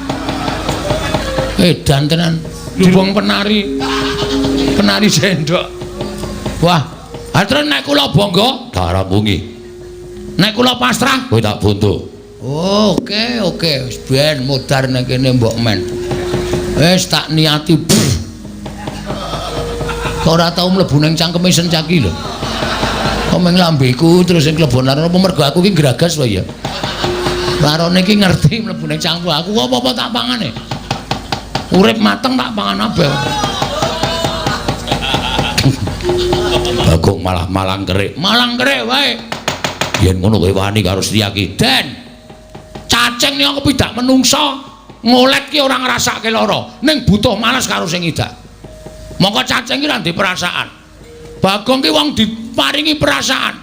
edan tenan dirubung penari sendok wah terus nek kula bangga tak rampungi nek kula pasrah kowe tak bondo oke wis ben mudhar nek kene mbok men wis tak niati kok ora tau mlebu ning cangkeme Sencaki lho kok meng lambeku terus sing klebon laron apa mergo aku ki gragas wae ya larone iki ngerti mlebu ning cangkemku aku kok apa-apa tak pangane urip mateng tak pangan abel Bagong malah malang kerik wae yen ngono kowe wani karo Setyaki den cacing ning aku pidak menungso ngolet ki ora ngrasake lara ning butuh malas karo sing idak mongko cacing ki ra ndek perasaan Bagong ki wong diparingi perasaan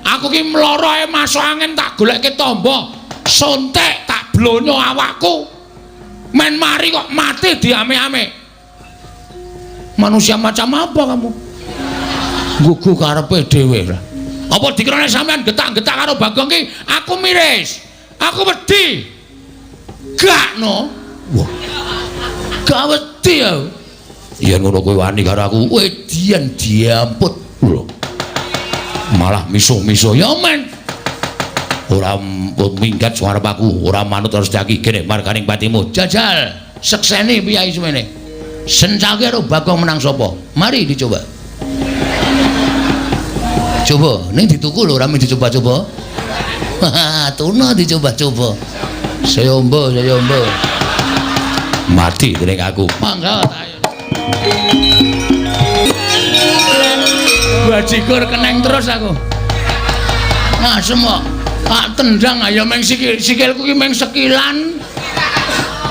aku ki mloro ae masuk angin tak goleke tamba sontek tak blonyo awakku men mari kok mati diame-ame manusia macam apa kamu gugu karepe dhewe apa dikirane sampean getak-getak karo Bagong ki aku miris aku wedi gak no wah gak wedi ya yen ngono kowe wani karo aku wedian diamput lho malah misuh-misuh ya men ora minggat suarep aku ora manut terus Setyaki kene marganing patimu jajal sekseni piyai semene Sencaki karo Bagong menang sapa mari dicoba ning dituku lho ora dicoba-coba Tuna dicoba-coba. Sayombo. Mati kene aku. Mangga ayo. Bajigur keneng terus aku. Ngasem kok. Tak tendang ayo meng sikilku ki meng sekilan.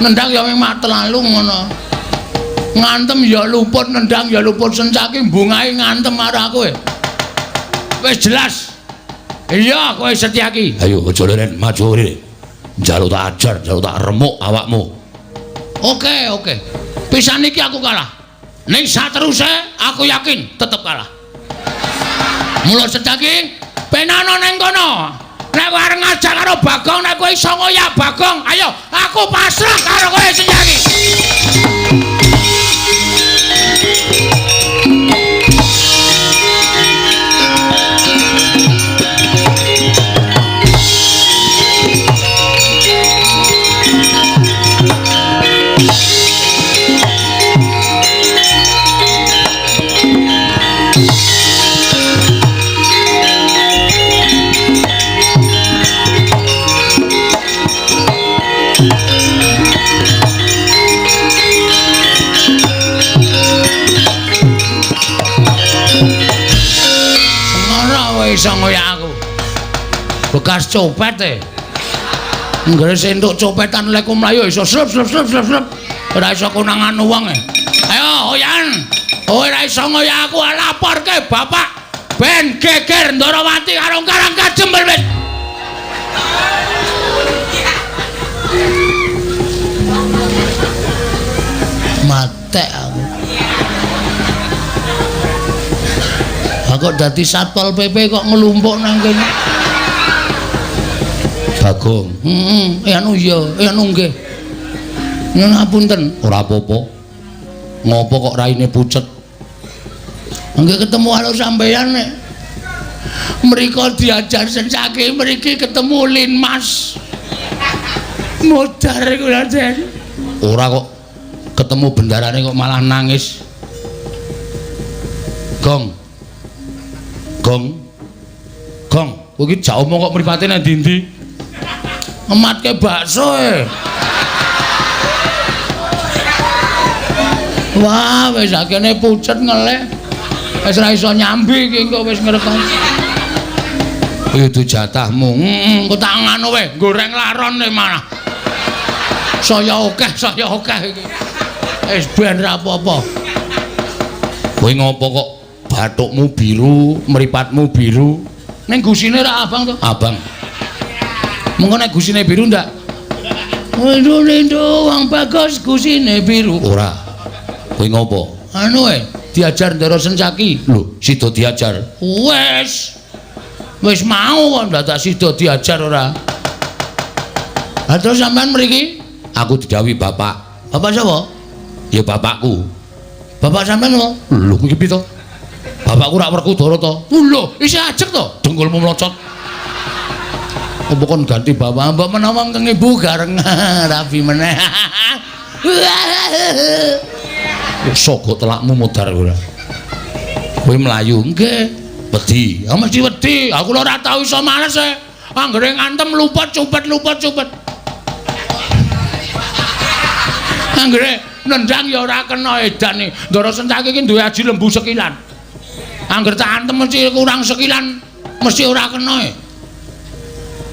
Nendang ya meng matelalu ngono. Ngantem ya luput, nendang ya luput, sencaki bungahe ngantem karo aku. Wis jelas. Iya, kowe Setyaki. Ayo aja leren maju rene. Njaluk tak ajar, njaluk tak remuk awakmu. Oke. Pisan iki aku kalah. Ning sateruse aku yakin tetep kalah. Mula Setyaki, penano ning kono. Nek kowe arep ngajak karo Bagong, nek kowe iso ngoyak Bagong, ayo aku pasrah karo kowe Setyaki. Iso ngoyak aku. Bekas copet e. Nggare sentuk copetan leku mlayu iso slep. Ora iso konangan wong e. Ayo Hoyan. Ora iso ngoyak aku laporke bapak ben geger Ndarawati karo Karang Kajembel wis. Matek aku. Kok dadi Satpol PP kok ngelumpuk nang kene. Bagong. Anu nggih. Nyuwun ngapunten. Ora apa-apa. Ngopo kok raine pucet? Nggih ketemu karo sampeyan nek. Mriko diajar Setyaki, mriki ketemu Linmas. Modar iku lho, Den. Ora kok ketemu bendarane kok malah nangis. Gong, kowe iki jak omong kok mripate nang ndi-ndi? Ngematke bakso e. Wah, wis akene pucet ngeleh. Wis ra iso nyambi iki engko wis ngrekon. Itu jatahmu. Engko tak ngono wae, goreng laron e malah. Saya akeh iki. Wis ben ra apa-apa. Kowe ngopo kok bathukmu biru, mripatmu biru? Ning gusine ra abang to? Abang. Mengko nek gusine biru ndak? Waduh, wong bagus gusine biru. Ora. Kowe ngopo? Anu diajar Ndara Setyaki. Lho, sida diajar. Wis mau kok ndak tak sida diajar ora. Lah terus sampean mriki? Aku didhawuhi bapak. Bapak sapa? Ya bapakku. Bapak sampean lho. Lho, kuwi piye to? Bapakku rak Werkudara to. Lho, isih ajeg to? Dengkulmu mlocot. Apa kon ganti bapak mbok menawa kang ibu gareng rapi meneh. Sogo telakmu modar ora. Kowe mlayu nggih. Wedi. Ya mesti wedi. Aku lho ora tau iso males e. Anggere ngantem luput cupet. Anggere nendang ya ora kena edan iki. Ndara Setyaki iki duwe aji lembu sekilan. Angger tak antem mesti kurang sekilan, mesti ora kena e.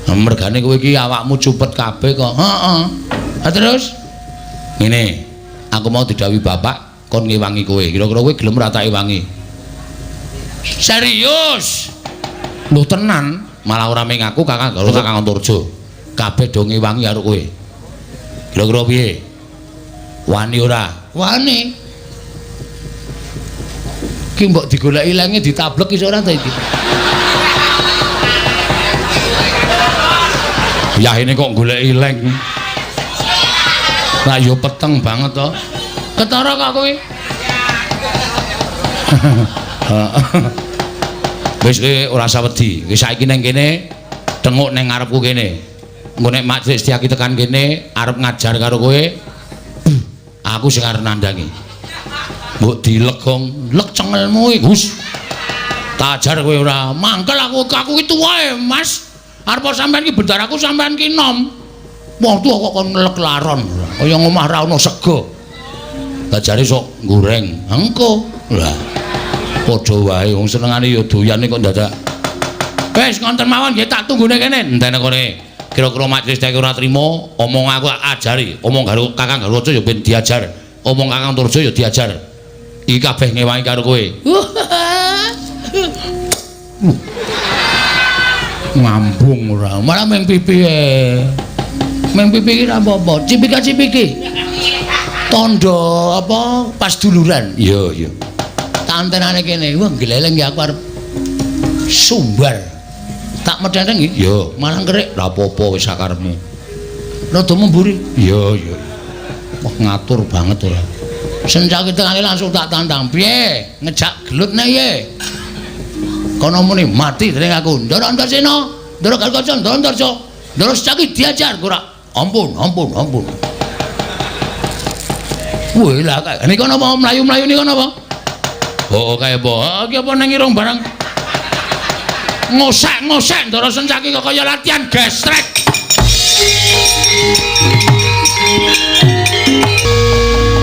Mergane kowe iki awakmu cupet kabeh kok. Heeh. Ha terus ngene, aku mau didhawuhi bapak kon ngewangi kowe. Kira-kira kowe gelem ora tak ewangi? Serius? Lho tenan, malah ora meng aku Kakang karo Kakang Antarja. Kabeh do ngewangi karo kowe. Kira-kira piye? Wani ora? Wani. Ki mbok digoleki lenge ditablek iso ora ta iki? Ya ini kok goleki leng. Lah yo peteng banget to. Ketara kok kowe? Wis ora usah wedi. Wis saiki ning kene tenguk ning ngarepku kene. Engko nek Mak Setyaki tekan kene arep ngajar karo kowe, aku sing arep nandangi. Mbok dilegong, lek cengelmu iki, Gus. Tak ajar kowe ora. Mangkel aku iki tuwae, Mas. Arep sampean ki bendaraku sampean ki nom. Wong tuwa kok kon nglek-laron. Kaya ngomah ra ono sego. Lah jare sok goreng. Engko. Lah. Padha wae wong senengane ya doyane kok dadak. Wis ngonten mawon nggih tak tunggune kene. Entene kene. Kira-kira majelis iki ora trima, omong aku ajari. Omong karo Kakang Garwaca ya ben diajar. Omong Kakang Turjo ya diajar. Iki kabeh ngewangi karo kowe. Ngambung ora. Malah meng pipi meng pipi ki ra apa-apa. Cipika-cipiki. Tondo apa pas duluran. Iya, iya. Tantenane kene. Wah, gleleng ya aku arep sumbar. Tak medhenteng iki. Iya, malah kerik. Ra apa-apa wis sakarepmu. Rada memburi. Iya, iya. Wah, ngatur banget ora. Sencake tengane langsung tak tantang. Piye? Ngejak gelutne ye. Kono muni mati dening aku. Ndara Antarsena, Ndara Garwaca, Ndara Antarja. Ndara Secaki diajar ora. Ampun, ampun, ampun. Woi lah kae. Niki napa mlayu-mlayu niki napa? Oh, kae apa? Iki apa nang irung barang? Ngosek-ngosek Ndara Secaki kok kaya latihan gestrek.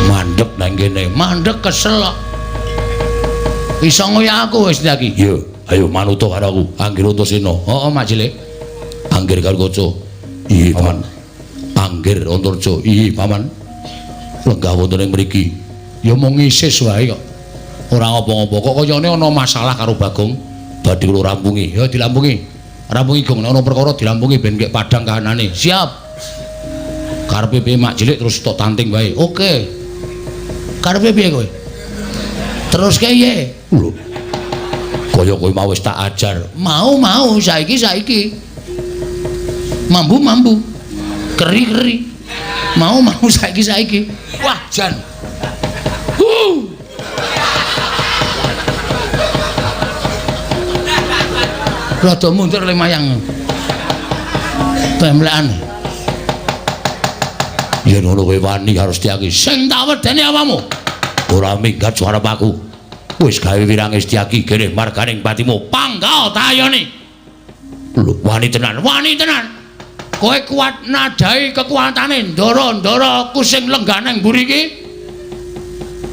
Mandek nang kene, mandek kesel kok. Iso ngoyak aku wis iki. Yo, ayo manuto karo aku. Anggir Antarsena. Heeh, Mak Cilik. Anggir Garwaca. Iya, Paman. Anggir Antarja. Iya, Paman. Lenggah wonten ing mriki. Ya mung ngisis wae kok. Ora ngapa-ngapa. Kok kayane ana masalah karo Bagong. Badhe kula rampungi. Ya dilampungi. Rampungi Gong, nek ana perkara dilampungi ben kek padhang kahanane. Siap. Karepe piye Mak Cilik terus tok tanting wae. Oke. Karepe piye kowe? Terus kaya lho kaya kowe mau wis tak ajar mau saiki mambu keri mau saiki wah jan rada mundur lemayang temlekan yen ngono kowe wani harus diaki sing tak wedeni awamu ora minggat suara aku wis gawe wirange Setyaki kene marganing patimu panggah tayoni lho wani tenan kowe kuat nadai kekuatane ndara ku sing lenggah nang mburi iki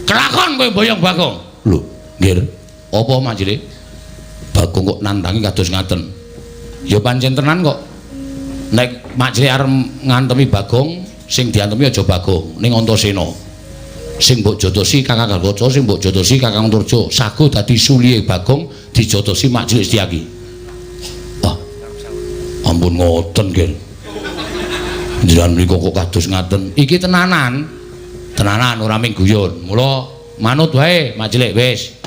kelakon kowe boyong Bagong lho nggih apa Mak Cilik Bagong kok nandangi kados ngaten ya pancen tenan kok nek Mak Cilik arep ngantemi Bagong sing diantemi aja Bagong ning Antarsena sing mbok jotosi Kakang Garwaca sing mbok jotosi Kakang Turjo sago dadi sulihe Bagong dijotosi Mak Cilik Setyaki. Wah. Ampun ngoten nggih. Njenengan mriku kok kados ngaten. Iki tenanan. Tenanan ora ming guyon. Mula manut wae Mak Cilik wis.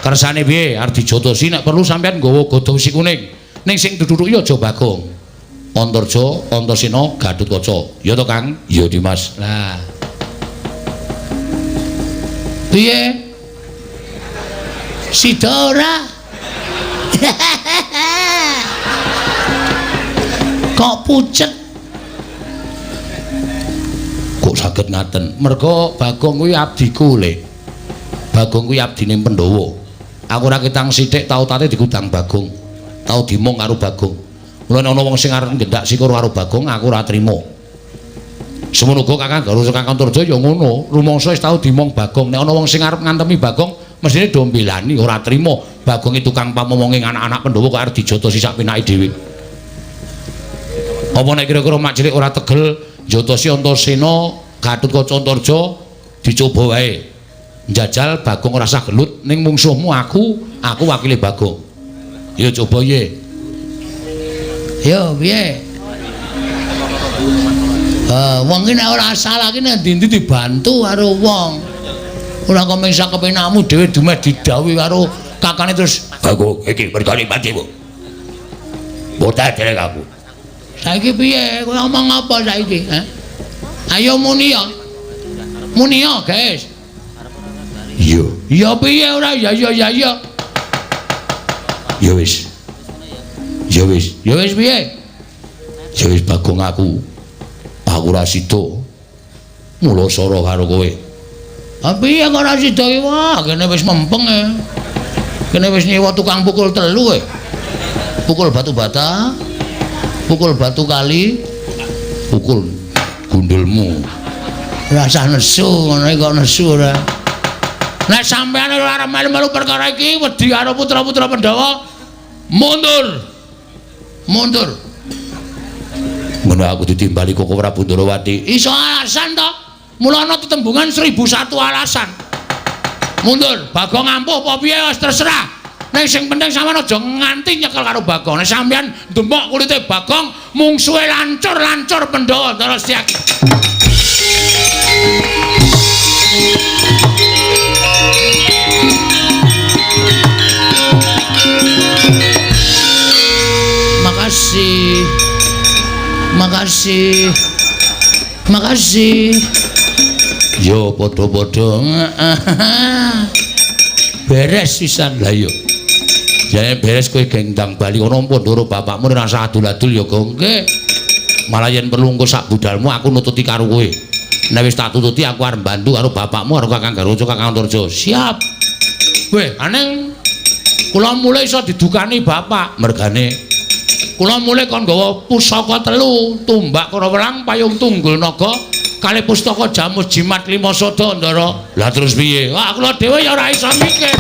Kersane piye arep dijotosi nek perlu sampean nggawa godhong si kuning. Ning sing duduk ya aja Bagong. Antarja, Antarsena, Gatotkaca. Ya to Kang? Ya Dimas. Lah piye? Sida ora? Kok pucet? Kok saged ngaten? Merga Bagong kuwi abdiku le. Bagong kuwi abdine Pandhawa. Aku ora ketang sithik tau tate digudang Bagong. Tau dimong karo Bagong. Mula ana wong sing arep ngendak sikur karo Bagong aku ora trima. Semono uga Kakang Garwaca Kakang Turjo ya ngono, rumangsa wis tau dimong Bagong. Nek ana wong sing arep ngantemi Bagong, mestine do mbelani ora trima. Bagong iki tukang pamomonge anak-anak Pandhawa kok arep dijotosi sak pinake dhewe. Apa nek kira-kira Mak Cilik ora tegel jotosi Antarsena, Gatotkaca Antarja dicoba wae. Njajal Bagong ora sah gelut ning mungsuhmu aku wakile Bagong. Ya coba ye. Yo piye? Wong iki nek ora salah iki nek ndi-ndi dibantu karo wong. Ora kok mengsa kepenakmu dhewe dumeh didhawuhi karo kakane terus Bagong iki mergane patimu. Boten derek aku. Saiki piye? Kowe ngomong apa saiki? Ayo muni ya. Muni ya, guys. Iya. Ya piye ora ya ya ya ya. Ya wis. Ya wis. Ya wis piye? Ya wis Bagong aku ora sida mula sara karo kowe. Ha piye kok ora sida ki wah kene wis mempeng e. Kene wis nyewa tukang pukul 3 kowe. Pukul batu bata, Pukul batu kali, pukul gundulmu. Rasa nesu ngono kok nesu ora. Nek sampeyan ora arep melu-melu perkara iki wedi karo putra-putra Pandhawa, mundur. Mundur. Ngono aku ditimbali Koko Prabu Ndarawati. Iso alasan to? Mulana tetembungan 1001 alasan. Mundur, Bagong ampuh apa piye wis terserah. Nek sing penting sampeyan aja nganti nyekel karo Bagong. Nek sampeyan ndemok kulite Bagong mungsuhe lancur-lancur Pandhawa Ndara Setyaki. Makasih. Yo padha-padha. Beres pisan lha yo. Jane beres kowe gendang bali kono pondoro bapakmu ora usah adul-adul ya, Gong. Nggih. Malah yen perlu engko sak budalmu aku nututi karo kowe. Nek wis tak tututi aku arep bantu karo bapakmu karo Kakang Garojo, Kakang Antarja. Siap. Weh, aneng kula mulai iso didukani bapak mergane kula mulai kon nggawa pusaka 3, tumbak Karawelang, payung tunggul naga, kalih pustaka Jamus Jimat 5 Sada Ndara. Lah terus piye? Wah, kula dhewe ya ora iso mikir.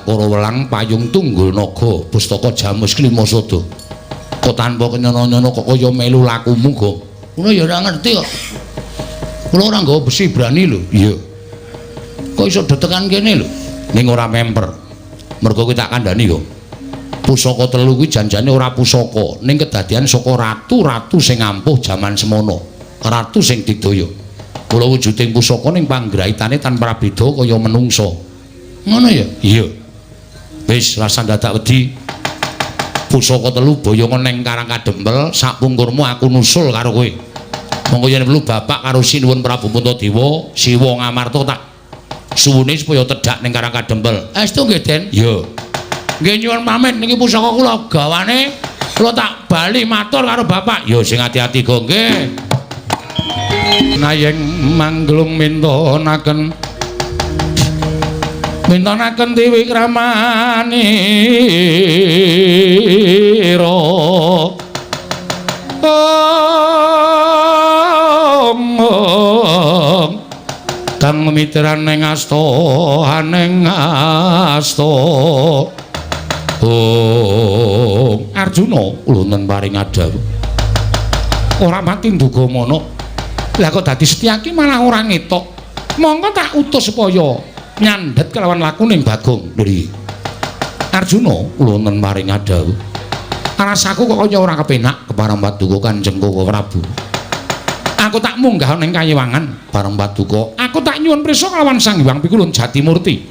Karawelang, payung tunggul naga, pustaka Jamus 5 Sada. Kok tanpa kenyono-nyono kok kaya melu lakumu, Gong? Kula ya ora ngerti kok. Kula ora nggawa besi brani lho. Iya. Kok iso detekan kene lho. Ning ora memper. Mergo kuwi tak kandhani kok. Pusaka 3 kuwi janjane ora pusaka, ning kedadian saka ratu-ratu sing ampuh jaman semono. Ratu sing digdaya. Kula wujuding pusaka ning panggraitane tanpa beda kaya menungsa. Ngono ya? Iya. Wis rasa dadak wedi. Pusaka 3 boyongan ning Karang Kadempel, sak pungkurmu aku nusul karo kowe. Monggo yen perlu bapak karo sinuwun Prabu Puntadewa, Siwa Ngamarta tak suwune supaya tedhak ning Karang Kadempel. Estu nggih, Den? Iya. Nggih nyuwun pamit niki pusaka kula gawane kula tak bali matur karo bapak. Ya sing ati-ati go nggih. Nayeng manglung mintonaken Dewi Kramanira kang mitran ning asta Arjuna ulun paring adawu ora mati ndugamana lah kok dadi Setyaki malah ora ngetok monggo tak utus supaya nyandhet kelawan lakuning Bagong. Lho Arjuna ulun paring adawu rasaku kok kaya ora kepenak kepareng paduka Kanjeng Koko Prabu. Aku tak munggah ning kayiwangan bareng paduka. Aku tak nyuwun prisa kelawan Sang Hyang Pikulun Jatimurti.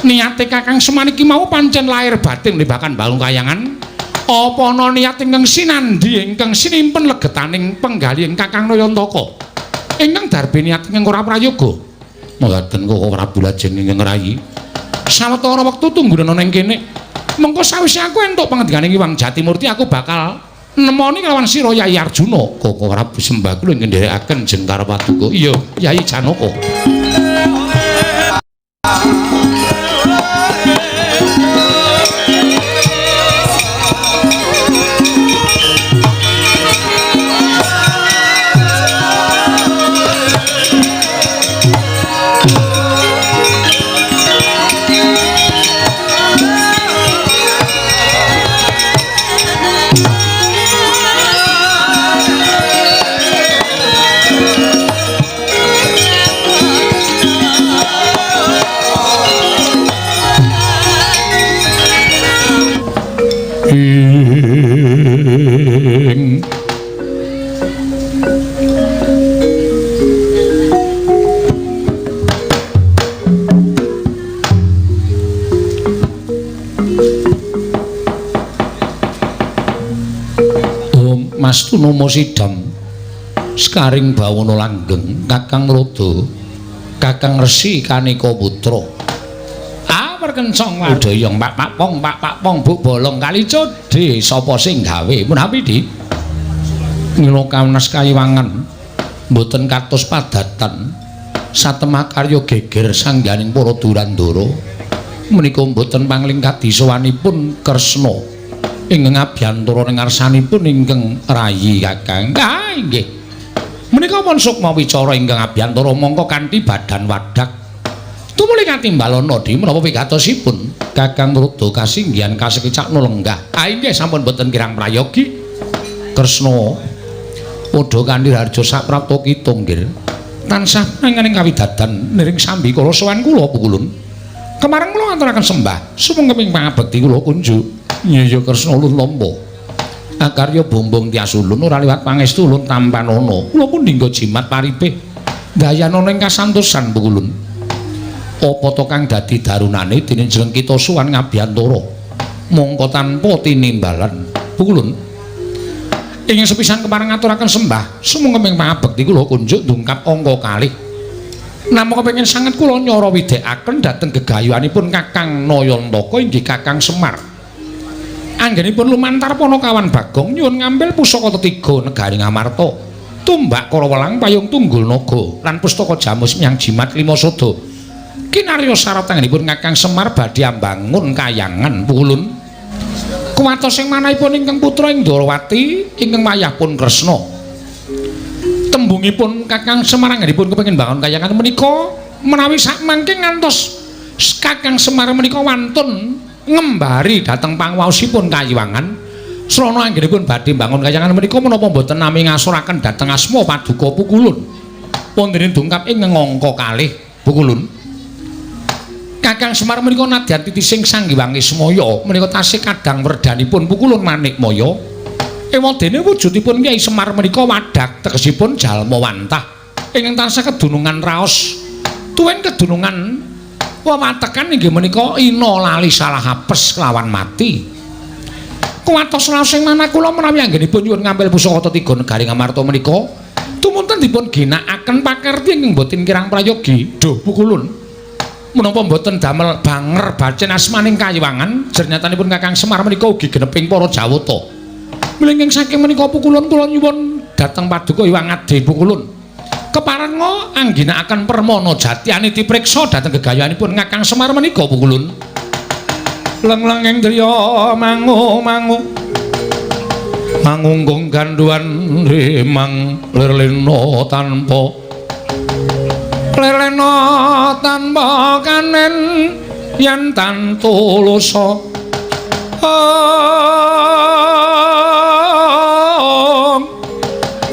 Niate Kakang semaniki mau pancen lahir batin libakan balung kayangan. Apa ana niat ingkang sinandhi ingkang sinimpen legetaning penggalih Kakang Nayantaka. Ingkang darbe niat ingkang ora prayoga. Mboten Koko Prabu lajeng ingkang rayi. Sawetara wektu tunggunen ning kene. Mengko sawise aku entuk pangandikan Hyang Jatimurti aku bakal nemoni kelawan sira Yai Arjuna. Koko Prabu sembah kula ingkang nderekaken jengkar paduka. Iya, Yai Janaka. Mastu Nomo Sidam Skaring Bawana Langgeng Kakang Rodo Kakang Resi Kanika Putra perkencong wae. Udaya Pak Pong Bu Bolong kali codhe sapa sing gawe menawi di mila kawenas kayiwangan mboten katos padatan satemah karya geger sangganing para durandara menika mboten pangling kadisowanipun Kresna ingkang abiyantara ning ngarsanipun ingkang rayi Kakang. Ah nggih. Menika pun sukma wicara ingkang abiyantara mongko kanthi badan wadak. Tumuli katimbalana di menapa pigatosipun Kakang Rada kasinggihan kasekicakna lenggah. Ah nggih sampun boten kirang prayogi. Kresna padha kanthi harja saprapta kita nggih. Tansah nanging kawidadan niring sambi kala sowan kula pukulun. Kemareng kula ngaturaken sembah sumengkeping pangabekti kula kunjuk. Nyaya Kresna ulun tampa. Akarya bombong tias ulun ora liwat pangestu ulun tampanana. Kula pun dinggo jimat paripih dayanana ing kasantosan pukulun. Apa to kang dadi darunane dene jeneng kita suwan ngabiyantara mongko tanpa tinimbalan pukulun. Ingin sepisan kemareng ngaturaken sembah sumengkeping pangabekti kula kunjuk ndungkap angka kalih. Namung kepengin sanget kula nyara widhekaken dhateng gegayuhanipun Kakang Nayantaka inggih Kakang Semar. Anggenipun lumantar Panakawan Bagong nyuwun ngambil pusaka tetiga Negari Ngamarta, tumbak Karawelang payung tunggul naga lan pustaka jamus nyang jimat lima sada. Kinarya syarat anggenipun Kakang Semar badhe ambangun kayangan pukulun. Kuwatos sing manahipun ingkang putra Indrawati ingkang wayahipun Kresna. Tembungipun Kakang Semar anggenipun kepengin bangun kayangan menika menawi sakmangke ngantos Kakang Semar menika wantun ngembari dhateng pangwaosipun kayiwangan srana anggenipun badhe bangun kayangan menika menapa boten nami ngasuraken dhateng asma paduka pukulun. Wonten dungkap ing angka kalih pukulun. Kakang Semar menika nadyan titising sanggiwangi semaya menika tasih kadang werdanipun pukulun Manikmaya. Ewadene wujudipun Kyai Semar menika wadak tegesipun jalma wantah ingkang tansah kedunungan raos. Tuwin kedunungan wawatekan inggih menika ina lali salah apes kelawan mati. Kuwatos raos ing manah kula menawi anggenipun nyuwun ngambil pusaka tetiga Negari Ngamarta menika tumunten dipun ginakaken pakerti ingkang boten kirang prayogi. Duh pukulun. Menapa mboten damel banger bacen asmaning kayiwangan jernyatanipun Kakang Semar menika ugi geneping para Jawata. Mlingking saking menika pukulun kula nyuwun dhateng paduka Hyang Adi pukulun. Keparenga angginakaken permana jatiane dipriksa dhateng gegayuhanipun Kakang Semar menika pukulun. Leng-leng ing driya mangu-mangu mangunggung ganduan remang lirlena tanpa lelena tanpa kanen yen tantulusa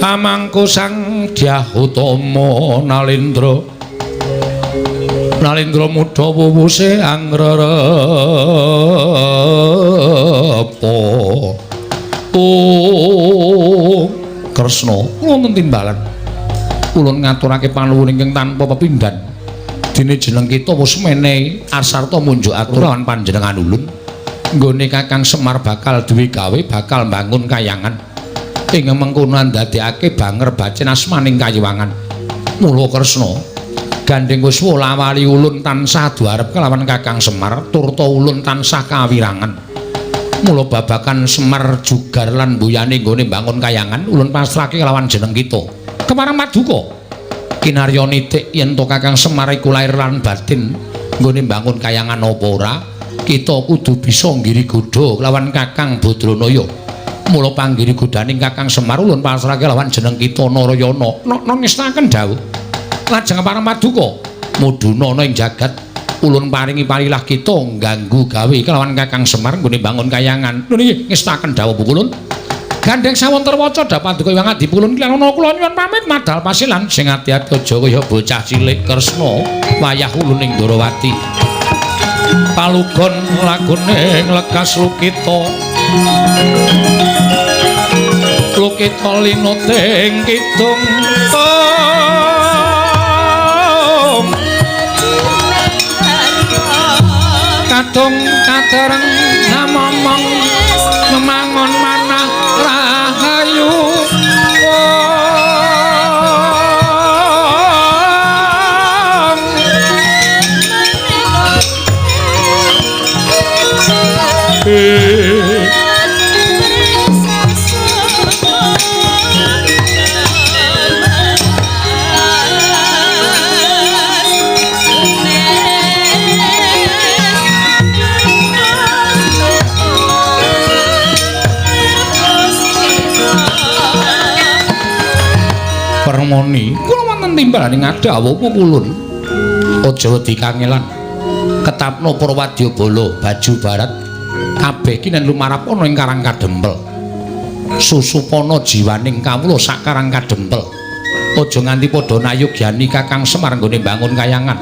amangku sang Dyah Utama Nalendra muda wuwuse angrerepa Kresna wonten timbalan ulun ngaturake panuwun ingkang tanpa pepindhan dene jeneng kita wis menehi asarta munjuk atur lawan panjenengan ulun nggone Kakang Semar bakal duwe gawe bakal mbangun kayangan ing mengkono ndadekake banger bacen asmaning kayiwangan. Mula Kresna gandeng wis wali ulun tansah duarep kelawan Kakang Semar turta ulun tansah kawirangan. Mula babakan Semar jugar lan mbuyane nggone mbangun kayangan ulun pasrahke kelawan jeneng kita. Kemarang paduka kinarya nitik yen to Kakang Semar iku lair lan batin nggone mbangun kayangan apa ora kita kudu bisa nggiri-godha kelawan Kakang Badranaya. Mula panggiri-godaning Kakang Semar ulun pasrahke lawan jeneng kita Narayana ngestaken dawuh. Lajeng parang paduka mudhuna ing jagat ulun paringi palilah kita ngganggu gawe kelawan Kakang Semar nggone mbangun kayangan. Lho niki ngestaken dawuh pukulun. Gandeng sawonten waca Paduka Hyang Adi pukulun kilana kula nyuwun pamit madal pasilan sing ati-ati aja kaya bocah cilik Kresna wayah ulun ing Ndrawati. Palugon lagune nglekas Lukita linuting kidung kadung kadereng namomong memangon manah rahayu Permoni kula wonten timbalaning ngadawa pukulun aja wedi kangelan ketapno para wadyabala baju barat kabeh kinen lumarap ana ing Karang Kadempel susupana jiwaning kawula sak Karang Kadempel aja nganti padha nayogyani Kakang Semar nggone bangun kayangan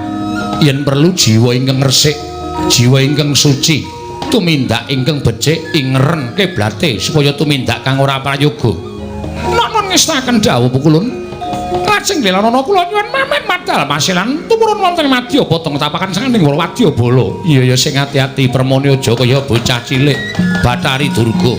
yen perlu jiwa ingkang resik jiwa ingkang suci tumindak ingkang becik ingeren kiblate supaya tumindak kang ora prayoga nek ngestaken dawuh pukulun lajeng lelanana kula nyuwun mamen madal masilan tumurun wonten madya potong tapakan saking wadyabala iya ya sing ati-ati permoni aja kaya bocah cilik Bathari Durga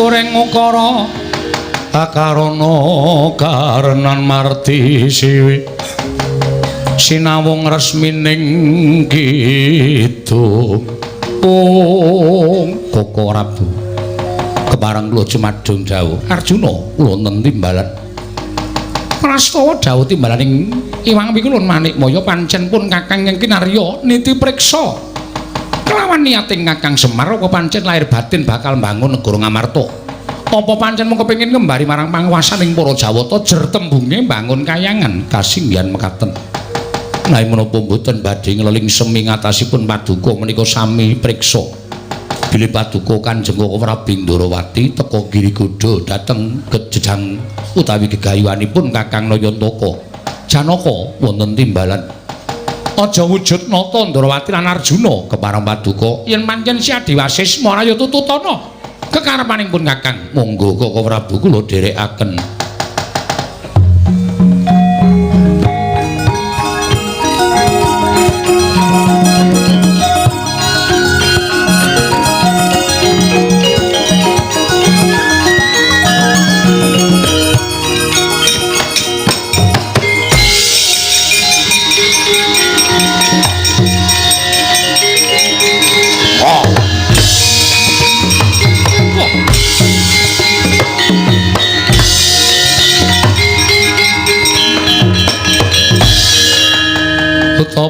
goreng ukara akarana karenan marti siwi sinawung resmining kidung Koko Rabu kepareng kula jumadung dawuh Arjuna kula wonten timbalan prastawa dawuh timbalaning Iwang Pikulun Manikmaya pancen pun Kakang Kinarya niti priksa kelawan niating Kakang Semar apa pancen lahir batin bakal mbangun negara Ngamarta apa pancen mung kepengin ngembari marang panguwasaning para Jawata jer tembunge mbangun kayangan kasinggihan mekaten nae menapa mboten badhe ngleling semi ngatasipun paduka menika sami priksa bilih paduka Kanjeng Prabu Ndarawati teka Girigoda dhateng kejejang utawi gegayuhanipun Kakang Nayantaka Janaka wonten timbalan aja wujud nata Ndarawati lan Arjuna kepareng paduka yen pancen si Adiwasis maraya tututana kekarepanipun Kakang monggo Koko Prabu kula dherekaken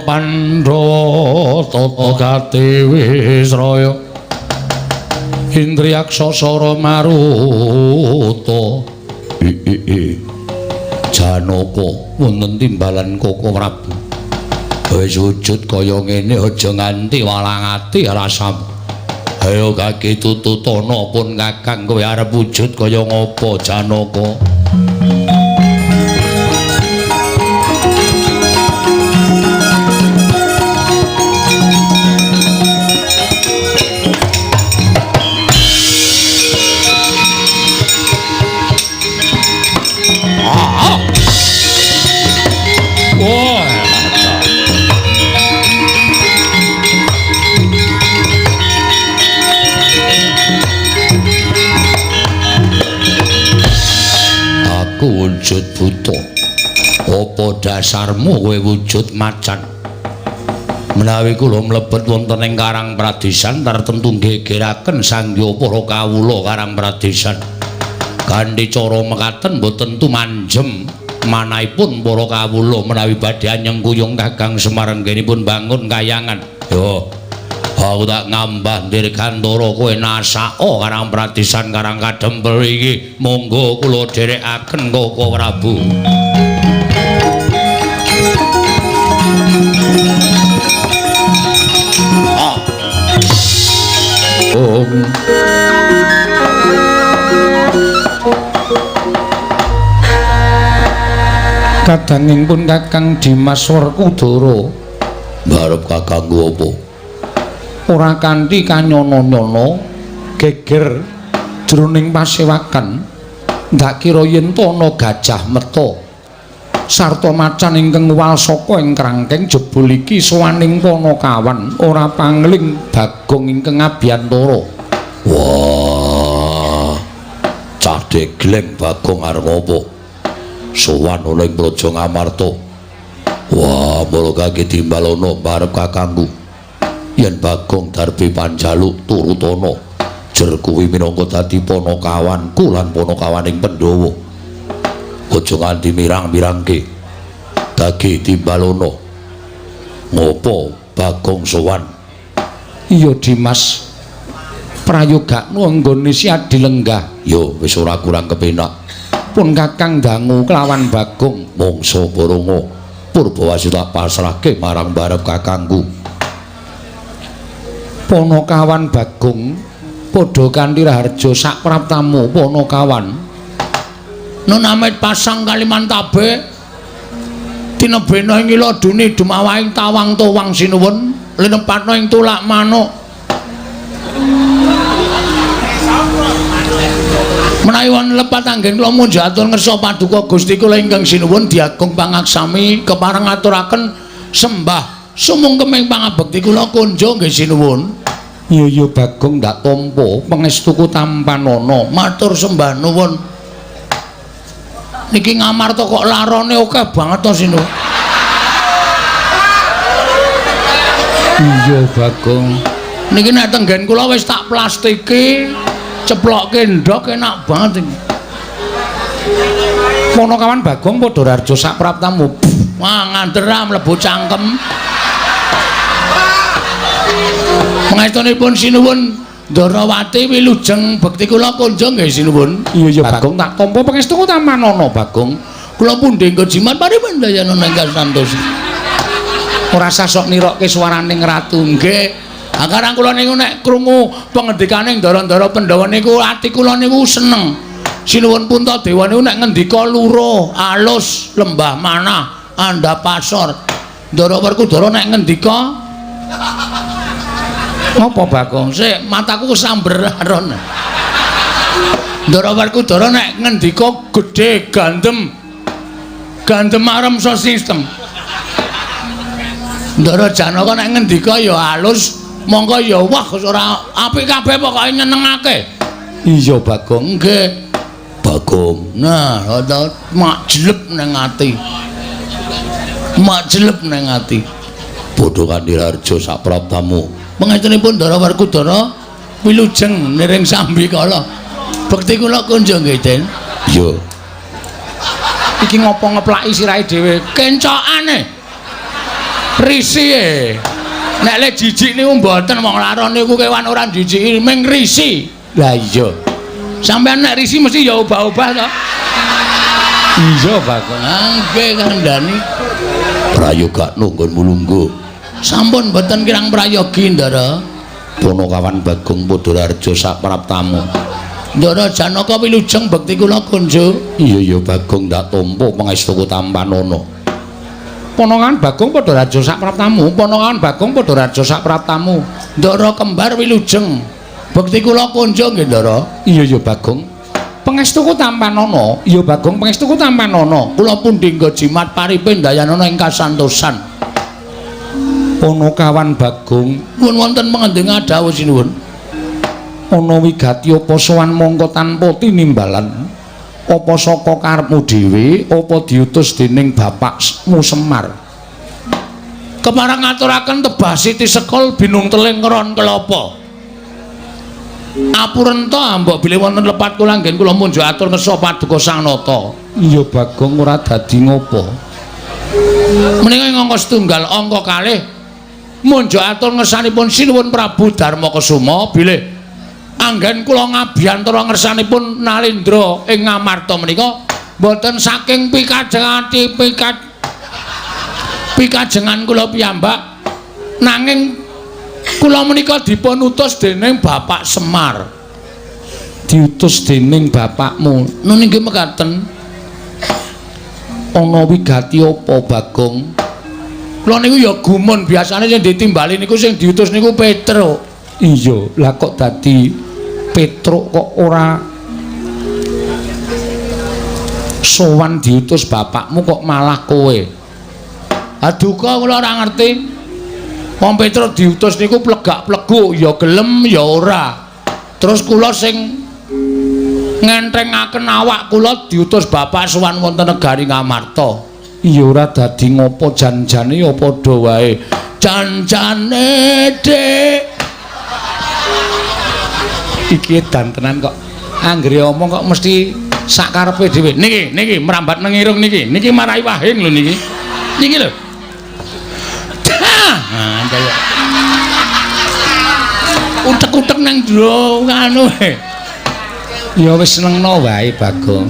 Pandhawa tata gati Wisraya Indriyaksasara Maruta Janaka wonten timbalan Koko Prabu wis wujud kaya ngene aja nganti walang ati rasamu ayo kaki tututana pun Kakang kowe arep wujud kaya ngapa Janaka wujud buta apa dasarmu kowe wujud macan Menawi kula mlebet wonten ing Karang Pradesan tartemtu gegeraken sangya para kawula Karang Pradesan. Kanthi cara mekaten boten tumanjem manahipun para kawula menawi badhe nyengkuyung Kakang Semar anggenipun bangun kayangan. Yo, aku tak ngambah Dirgantara kowe nasaka Karang Pradesan Karang Kadempel iki. Monggo kula dherekaken Koko Prabu. Kadanging pun Kakang Dimas Werkudara Barep kakangku apa? ora kanthi kanyono-nyono geger jroning pasewakan ndak kira yen ana gajah meta sarta macan ingkang wal saka ing krangkeng jebul iki sowaning Panakawan ora pangling Bagong ingkang Abiyantara. Wah, cah degleng Bagong arep apa? Sowan ana ing Praja Ngamarta. Wah, mula kaki timbalono barep kakangku. Yen Bagong Darbi Panjaluk turutana jer kuwi minangka dadi Panakawanku lan Panakawaning Pandhawa. Aja nganti mirang-mirangke. Dagi timbalono. Ngopo Bagong sowan? Iya Dimas. Prayogakno anggone si Adilenggah. Yo wis ora kurang kepenak. Pun Kakang dangu kelawan Bagong Mangsa Baronga Purbawasita pasrahke marang barep kakangku. Panakawan Bagong padha kanthi raharja sak praptamu Panakawan. Nun amit pasang Kalimantabe tinebena ing iladune dumawahing tawang towang sinuwun linempatna ing tulak manuk. Menawi wonten lepat anggen kula munjatur ngersa paduka Gusti kula ingkang sinuwun diagung pangaksami kepareng ngaturaken sembah sumungkeming pangabekti kula kunjo nggih sinuwun. Iya Bagong ndak tampa pangestuku tampanana matur sembah nuwun. Niki Ngamarta kok larone akeh banget to sinuwun. Iya Bagong. Niki nek tenggen kula wis tak plastiki ceplokke ndok enak banget iki. Panakawan Bagong padha rarja sak praptamu. Wah nganter mlebu cangkem. Pangestunipun sinuwun Ndarawati wilujeng bekti kula kunjung nggih sinuwun. Iya Bagong tak tampa pangestuku tamanana Bagong. Kula pundhe nggo jimat paripandayana ingkang santos. Ora sasok nirokke swaraning ratu nggih. Akarang kula niku nek krungu pangendikaning Ndara-ndara Pandhawa niku ati kula niku seneng. Sinuwun Puntadewa niku nek ngendika luro, alus, lembah manah, andhapasor. Ndara Werkudara nek ngendika ngopo Bagong? Sik mataku kesamberan. Ndara Werkudara nek ngendika gedhe gandem. Gandem arem so sistem. Ndara Janaka nek ngendika ya alus monggo ya wah ora apik kabeh pokoke nyenengake. Iya Bagong nggih. Bagong. Nah, mak jelep nang ati. Mak jelep nang ati. Padha kanthi harja sak praptamu. Pangestunipun Ndara Werkudara wilujeng niring Sambikala. Bekti kula kunjung nggih, Den. Iya. Iki ngopo ngeplaki sirahe dhewe? Kencokane. Risih. Nek le jijik niku mboten wong laron niku kewan ora jijiki ming risi. Lah iya. Sampeyan nek risi mesti ya obah-obah to. Iya Bagong. Nggih kandhani. Prayogakno nggonmu lungguh. Sampun mboten kirang prayogi Ndara. Panakawan Bagong padha rarja sak praptamu. Ndara Janaka wilujeng bekti kula kunjo. Iya Bagong ndak tampa pangestuku tampanana. Panakawan Bagong padha raja sak praptamu. Panakawan Bagong padha raja sak praptamu. Ndara kembar wilujeng bekti kula kunjo nggih Ndara. Iya Bagong. Pangestuku tampanana. Iya Bagong pangestuku tampanana. Kula pundhe nggo jimat paripendayana ing kasantosan. Panakawan Bagong nuwun wonten pangending dawuh sinuwun. Ana wigati apa sowan mongko tanpa tinimbalan? Apa saka karepmu dhewe apa diutus dening bapakmu Semar? kemarang ngaturaken tebah Siti Sekol binung teling keron kelapa. Apurenta mbok bilih wonten lepat kula anggen kula munjuk atur ngesa paduka Sang Nata. Iya Bagong ora dadi ngopo. Menika angka setunggal angka kalih munjuk atur ngersanipun Sinuwun Prabu Darmakasuma bilih anggen kula ngabiyantara ngersanipun Nalindra ing Ngamarta menika boten saking pikajengan kula piyambak nanging kula menika dipun utus dening Bapak Semar. Diutus dening bapakmu. Nun inggih mekaten. Ana wigati apa Bagong? Kula niku ya gumun biasane sing ditimbali niku sing diutus niku Petruk. Iya, lah kok dadi Petruk kok ora sowan diutus bapakmu kok malah kowe? Aduh kok kula ora ngerti. Wong Petruk diutus niku plegak-pleguk ya gelem ya ora. Terus kula sing ngentrengaken awak kula diutus bapak sowan wonten negari Ngamarta. Iya ora dadi ngopo jan-jane ya padha wae. Jan-jane Dik. Iki edan tenan kok. Anggere omong kok mesti sak karepe dhewe. Niki merambat nang irung niki. Niki marai wahing lho niki. Niki lho. Nah, kaya utek-utek nang jero anu. Ya wis senengno wae Bagong.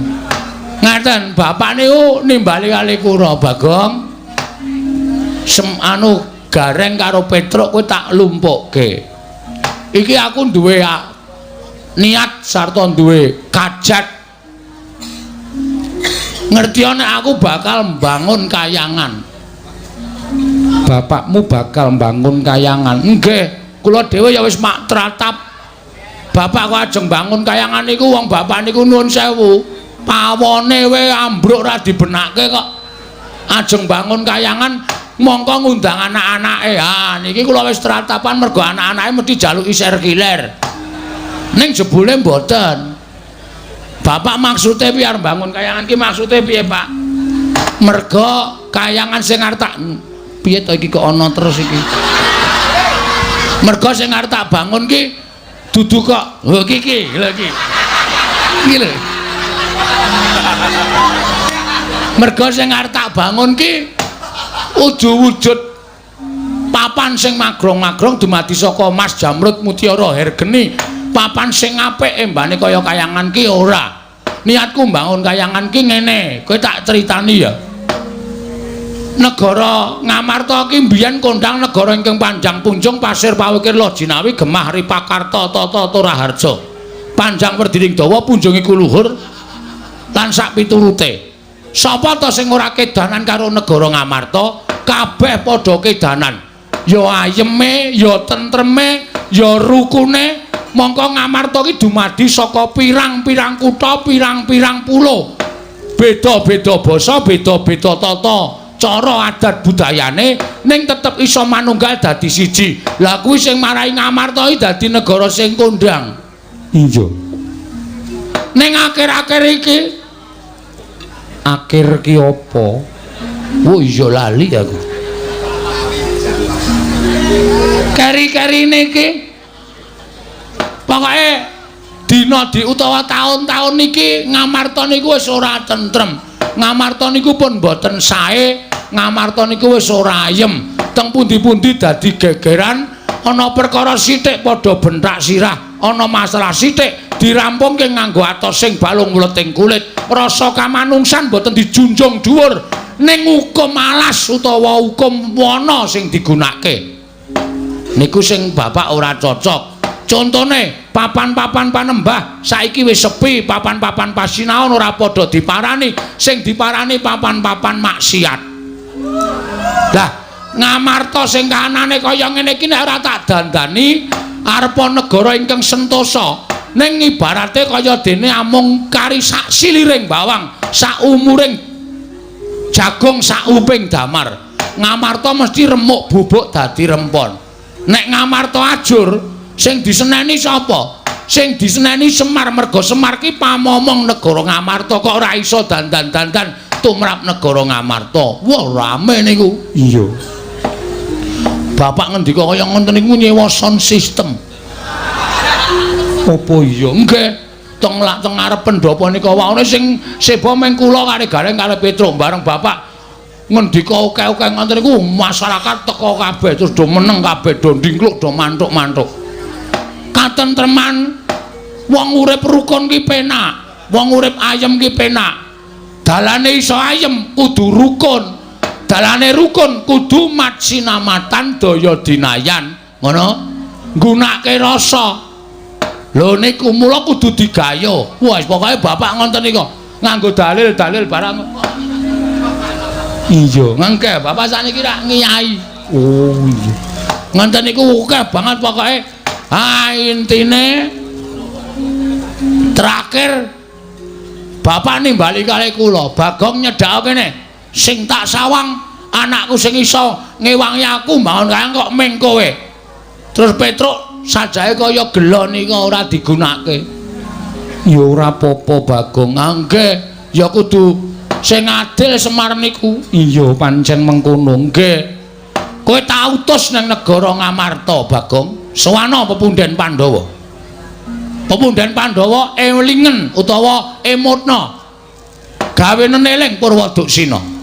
Ngaten, bapak niku nimbali kali kula Bagong. Anu gareng karo Petruk kowe tak lumpukke. Iki aku duwe niat sarta duwe kajat. Ngertiane aku bakal mbangun kayangan. Bapakmu bakal mbangun kayangan. Nggih, kula dhewe ya wis mak tratap. Bapak kok ajeng bangun kayangan niku wong bapak niku nuwun sewu. Pawone we ambruk ra dibenakke kok. Ajeng bangun kayangan mongko ngundang anak-anake. Ha niki kula wis tratapan mergo anak-anake mesti jaluki serkiler. Ning jebule mboten. Bapak maksude piye arep bangun kayangan ki maksude piye, Pak? Mergo kayangan sing arep tak piye to iki kok ana terus iki. Mergo sing arep tak bangun ki dudu kok lho iki lho iki. Iki lho. Mergo sing arep tak bangun ki wujud papan sing magrong-magrong dumadi saka emas jamrut mutiara hergeni. Papan sing apik embane kaya kayangan ki ora. Niatku mbangun kayangan ki ngene, kowe tak critani ya. Negara Ngamarta ki mbiyen kondhang negara ingkang panjang punjung pasir pawikir Lojinawi gemah Ripakarta tata Toraharja. Panjang werdining dawa punjung iku luhur lan sak piturute. Sapa to sing ora kedanan karo negara Ngamarta? Kabeh padha kedanan. Ya ayeme, ya tentreme, ya rukune. Mongko Ngamarta ki dumadi saka pirang-pirang kutha, pirang-pirang pulo. Beda-beda basa, beda-beda tata cara adat budayane ning tetep iso manunggal dadi siji. Lah kuwi sing marai Ngamarta iki dadi negara sing kondhang. Iya. Ning akhir-akhir iki akhir ki apa? Oh iya lali aku. Keri-kerine iki pokoke dina utawa taun-taun niki Ngamarta niku wis ora tentrem. Ngamarta niku pun boten sae, Ngamarta niku wis ora ayem. Teng pundi-pundi dadi gegeran, ana perkara sithik padha bentak sirah, ana masalah sithik dirampungke nganggo atos sing balung mleting kulit. Rasa kamanungsan boten dijunjung dhuwur ning hukum alas utawa hukum wana sing digunakake. Niku sing bapak ora cocok. Contone papan-papan panembah saiki wis sepi, papan-papan pasinaon ora padha diparani, sing diparani papan-papan maksiat. Lah, Ngamarta sing kahanane kaya ngene iki nek ora tak dandani arepa negara ingkang sentosa. Ning ibarate kaya dene amung kari sak siliring bawang, sak umuring jagung, sak uping damar. Ngamarta mesti remuk bubuk dadi rempon. Nek Ngamarta ajur sing diseneni sapa? Sing diseneni Semar, merga Semar ki pamomong negara Ngamarta kok ora iso dandan-dandan tumrap negara Ngamarta. Wah, rame niku. Iya. Bapak ngendika kaya ngoten niku nyewa sound system. Apa iya? Nggih. Teng ngarep pendopo nika wae sing seba meng kula kali Gareng kali Petruk bareng Bapak ngendika oke-oke ngoten niku masyarakat teko kabeh terus do meneng kabeh do ndingkluk do mantuk-mantuk. Katentreman wong urip rukun ki penak, wong urip ayem ki penak. Dalane iso ayem kudu rukun. Dalane rukun kudu mat sinamatan daya dinayan. Ngono? Nggunakake rasa. Lho niku mula kudu digayo. Wes pokoke bapak ngonten niku nganggo dalil-dalil barang. Iya, ngengke bapak sakniki rak ngiyai. Oh iya. Ngonten niku akeh banget pokoke. Intine terakhir bapak nimbali kali kula, Bagong nyedhak kene. Sing tak sawang anakku sing iso ngewangi aku mbangun kaya kok ming kowe. Terus Petruk sajae kaya gelo nika ora digunakake. Ya ora apa-apa Bagong. Nggih, ya kudu sing adil Semar niku. Iya pancen mengkono. Nggih. Kowe tak utus nang negara Ngamarta, Bagong. Sowana pepunden Pandhawa. Pepunden Pandhawa elingen utawa emutna. Gawe neneling Purwaduksina.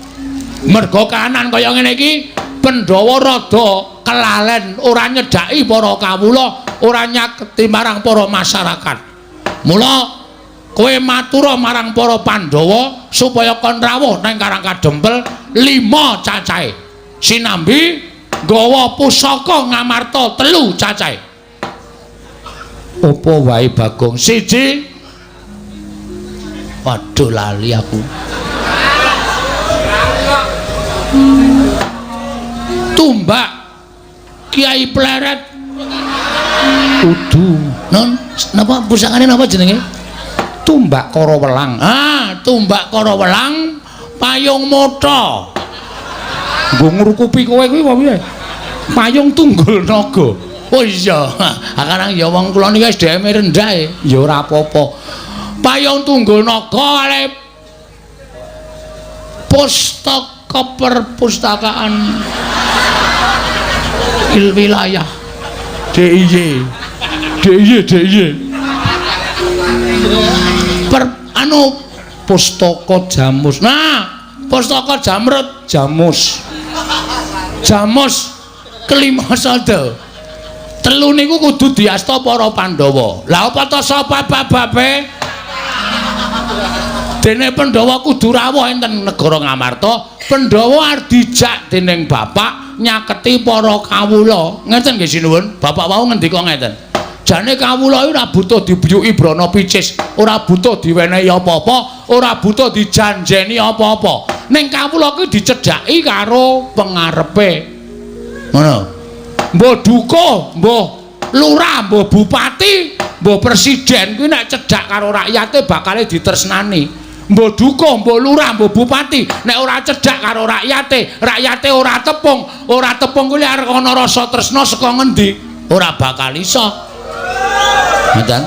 Merga kahanan kaya ngene iki Pandhawa rada kelalen ora nyedhaki para kawula, ora nyaketi marang para masyarakat. Mula kowe matura marang para Pandhawa supaya kon rawuh nang Karang Kadempel 5 cacahe. Sinambi nggawa pusaka Ngamarta 3 cacahe. Apa wae Bagong? Siji. Waduh lali aku. Tumbak Kiai Pleret. Kudu. Non, napa pusakane napa jenenge? Tumbak Karawelang. Tumbak Karawelang payung motha. Nggo ngrukupi kowe kuwi apa piye? Payung tunggul naga. Oh iya. Akarang ya wong kula niki SDM rendah e. Ya ora apa-apa. Payung tunggul naga kali pustaka perpustakaan wilayah DIY pustaka Jamus. Pustaka Jamrut Jamus Kelimasada. 3 niku kudu diasta para Pandhawa. Lah apa to sapa bababe? Dene Pandhawa kudu rawuh enten negara Ngamarta. Pandhawa arep dijak dening bapak nyaketi para kawula. Ngeten nggih sinuwun. Bapak wau ngendika ngeten. Jane kawula ora butuh dibuyuki brana picis, ora butuh diwenehi apa-apa, ora butuh dijanjeni apa-apa. Ning kawula kuwi dicedhaki karo pengarepe. Ngono. Mbah dukuh, mbah lurah, mbah bupati, mbah presiden kuwi nek cedhak karo rakyate bakale ditresnani. Mbah dukuh, mbah lurah, mbah bupati nek ora cedhak karo rakyate, rakyate ora tepung kuwi arep ana rasa tresna saka ngendi? Ora bakal iso. Ngoten.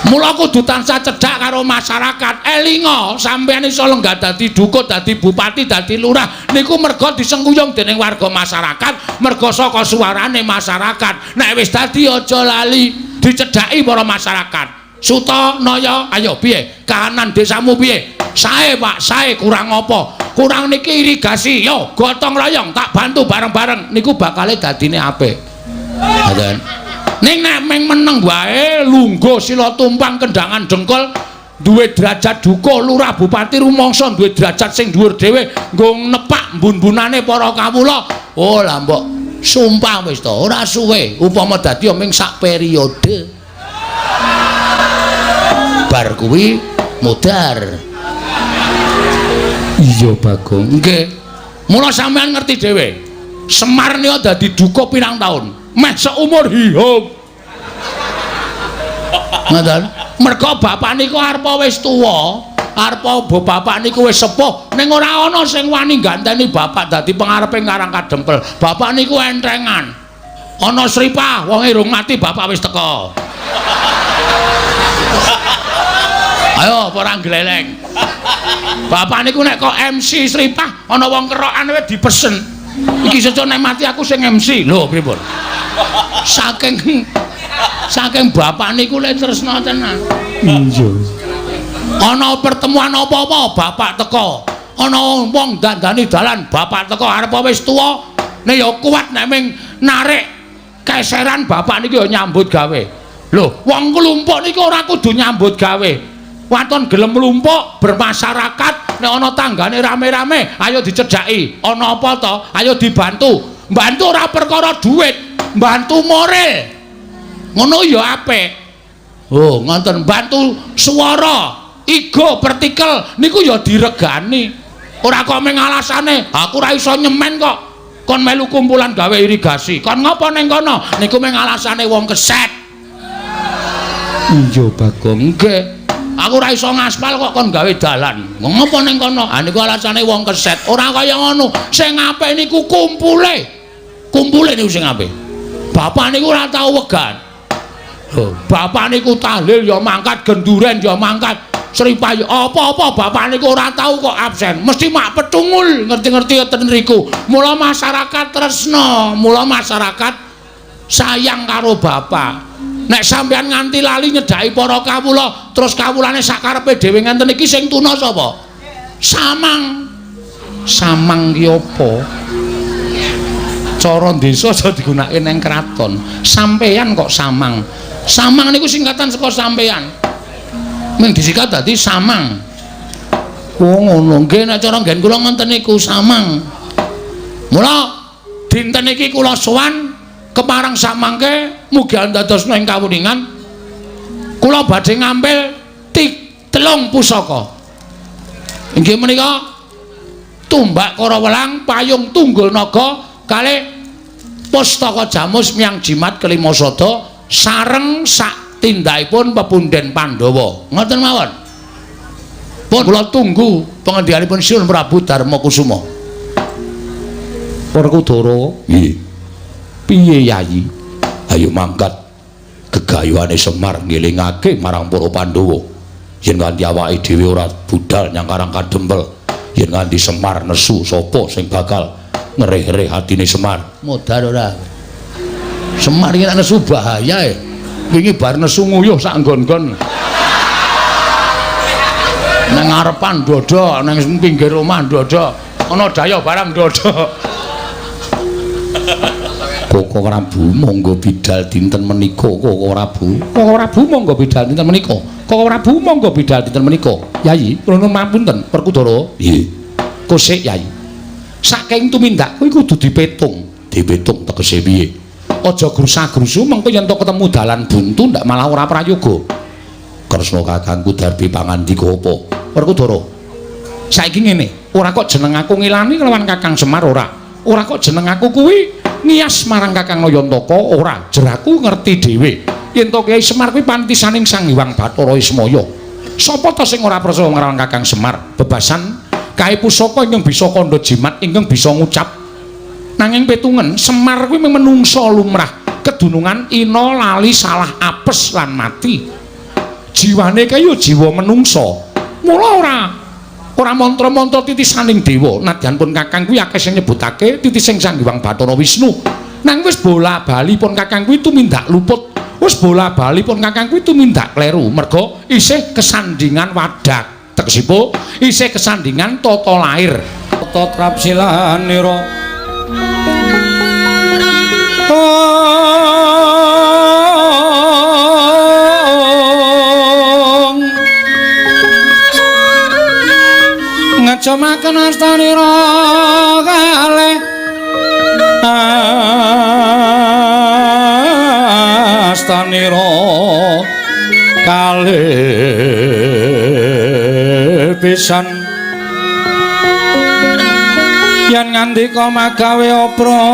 Mula kudu tansah cedhak karo masyarakat. Elinga sampeyan iso lenggah dadi dukut, dadi bupati, dadi lurah niku merga disengkuyung dening warga masyarakat, merga saka suarane masyarakat. Nek wis dadi aja lali dicedhaki para masyarakat. Sutanaya, ayo piye? Kahanan desamu piye? Sae, Pak, sae kurang apa? Kurang niki irigasi. Yo, gotong royong tak bantu bareng-bareng niku bakale dadine apik. Ngoten. Ning nek meng meneng wae lungguh sila tumpang kendangan dengkul duwe derajat duka lurah bupati rumangsa duwe derajat sing dhuwur dhewe nggo nepak mbun-bunane para kawula. Oh lah mbok sumpah wis to ora suwe upama dadi ming sak periode. Bar kuwi mudhar. Iya Bagong. Nggih. Mula sampean ngerti dhewe. Semar nika dadi duka pirang taun? Meh seumur hidup. Ngoten. Merga bapak niku arep wis tuwa, arep bapak niku wis sepuh, ning ora ana sing wani ganteni bapak dadi pengareping Karang Kadempel. Bapak niku entrengan. Ana sripah, wonge rung mati bapak wis teka. Ayo perang gleleng. Bapak niku nek kok MC sripah ana wong kerokan wis dipesen. Iki sesuk nek mati aku sing MC. Lho pripun? Saking bapak niku le tresna tenan. Iya. Ana pertemuan apa-apa bapak teko. Ana wong dandani dalan bapak teko arep wis tuwa. Nek ya kuat nek ming narik keseran bapak niki ya nyambut gawe. Lho, wong klumpuk niku ora kudu nyambut gawe. Waton gelem mlumpuk bermasyarakat nek ana tanggane rame-rame ayo dicedhaki. Ana apa to? Ayo dibantu. Bantu ora perkara dhuwit, bantu moral. Ngono ya apik. Oh, ngoten bantu swara, ego, partikel niku ya diregani. Ora kok ming alasane, aku ora iso nyemen kok. Kon melu kumpulan gawe irigasi. Kon ngapa ning kono? Niku ming alasane wong keset. Iya Bagong. Nggih. Aku ora iso ngaspal kok kon gawe dalan. Ngapa ning kono? Ah niku alasane wong keset. Ora kaya ngono. Sing apik niku kumpule. Kumpule niku sing apik. Bapak niku ora tau wegan. Lho, bapak niku tahlil ya mangkat, genduren ya mangkat. Sripayu apa-apa bapak niku ora tau kok absen. Mesti mak petungul ngerti-ngerti ten riku. Mula masyarakat tresna, mula masyarakat sayang karo bapak. Nek sampean nganti lali nyedhaki para kawula, terus kawulane sakarepe dhewe ngenten iki sing tuna sapa? Samang. Samang ki apa? Cara desa aja digunakake ning kraton. Sampeyan kok samang. Samang niku singkatan saka sampeyan. Ming disikat dadi samang. Oh ngono. Nggih nek cara nggen kula ngenten niku samang. Mula dinten iki kula sowan keparang samangke mugi andadosna ing kawuningan kula badhe ngambil 3 pusaka. Inggih menika tumbak Karawelang, payung tunggul naga, kalih pustaka jamus miyang jimat kelima sada sareng sak tindhaipun pepunden Pandhawa. Ngoten mawon. Pun kula tunggu pangendhikanipun Siun Prabu Darmakusuma. Werkudara. Nggih. Piye Yayi? Ayo mangkat gegayuhane Semar ngelingake marang para Pandhawa. Yen nganti awake dhewe ora budal nyang Karang Kadempel, yen nganti Semar nesu sapa sing bakal ngereh-reh atine Semar? Modar ora. Semar iki nesu bahaya e. Wingi bar nesu nguyuh sak nggon-nggon. Nang ngarepan dodo, nang pinggir omah dodo. Ana daya barang dodo. Koko Prabu monggo bidal dinten menika. Koko Prabu. Koko Prabu monggo bidal dinten menika. Koko Prabu monggo bidal dinten menika. Yayi, kula nuwun pamunten, Werkudara. Nggih. Kosik Yayi. Saking tumindak kuwi kudu dipetung. Dipetung tegese piye? Aja grusa-grusu mengko yen to ketemu dalan buntu ndak malah ora prayoga. Kresna kakangku darbi pangandika apa? Werkudara. Saiki ngene, ora kok jeneng aku ngilani kelawan Kakang Semar ora. Ora kok jeneng aku kuwi nias marang Kakang Nayantaka ora. Jeraku ngerti dhewe. Yen to Kyai Semar kuwi pantisaning Sang Hyang Bathara Ismaya. Sapa to sing ora percaya nglawan Kakang Semar? Bebasan kae pusaka ingkang bisa kandha jimat ingkang bisa ngucap. Nanging petungen Semar kuwi menungsa lumrah, kedunungan ina lali salah apes lan mati. Jiwane kae ya jiwa menungsa. Mula ora mantra-mantra titisaning dewa. Nadyan pun Kakang kuwi akeh sing nyebutake titising Sang Hyang Bathara Wisnu. Nang wis bola-bali pun Kakang kuwi tumindak luput. Wis bola-bali pun Kakang kuwi tumindak kleru. Merga isih kesandingan wadak. Tegesipun isih kesandingan tata lair. Tata trapsilanira. Ngecemaken astanira kalih astanira kalih pisan yen ngandika magawe apranta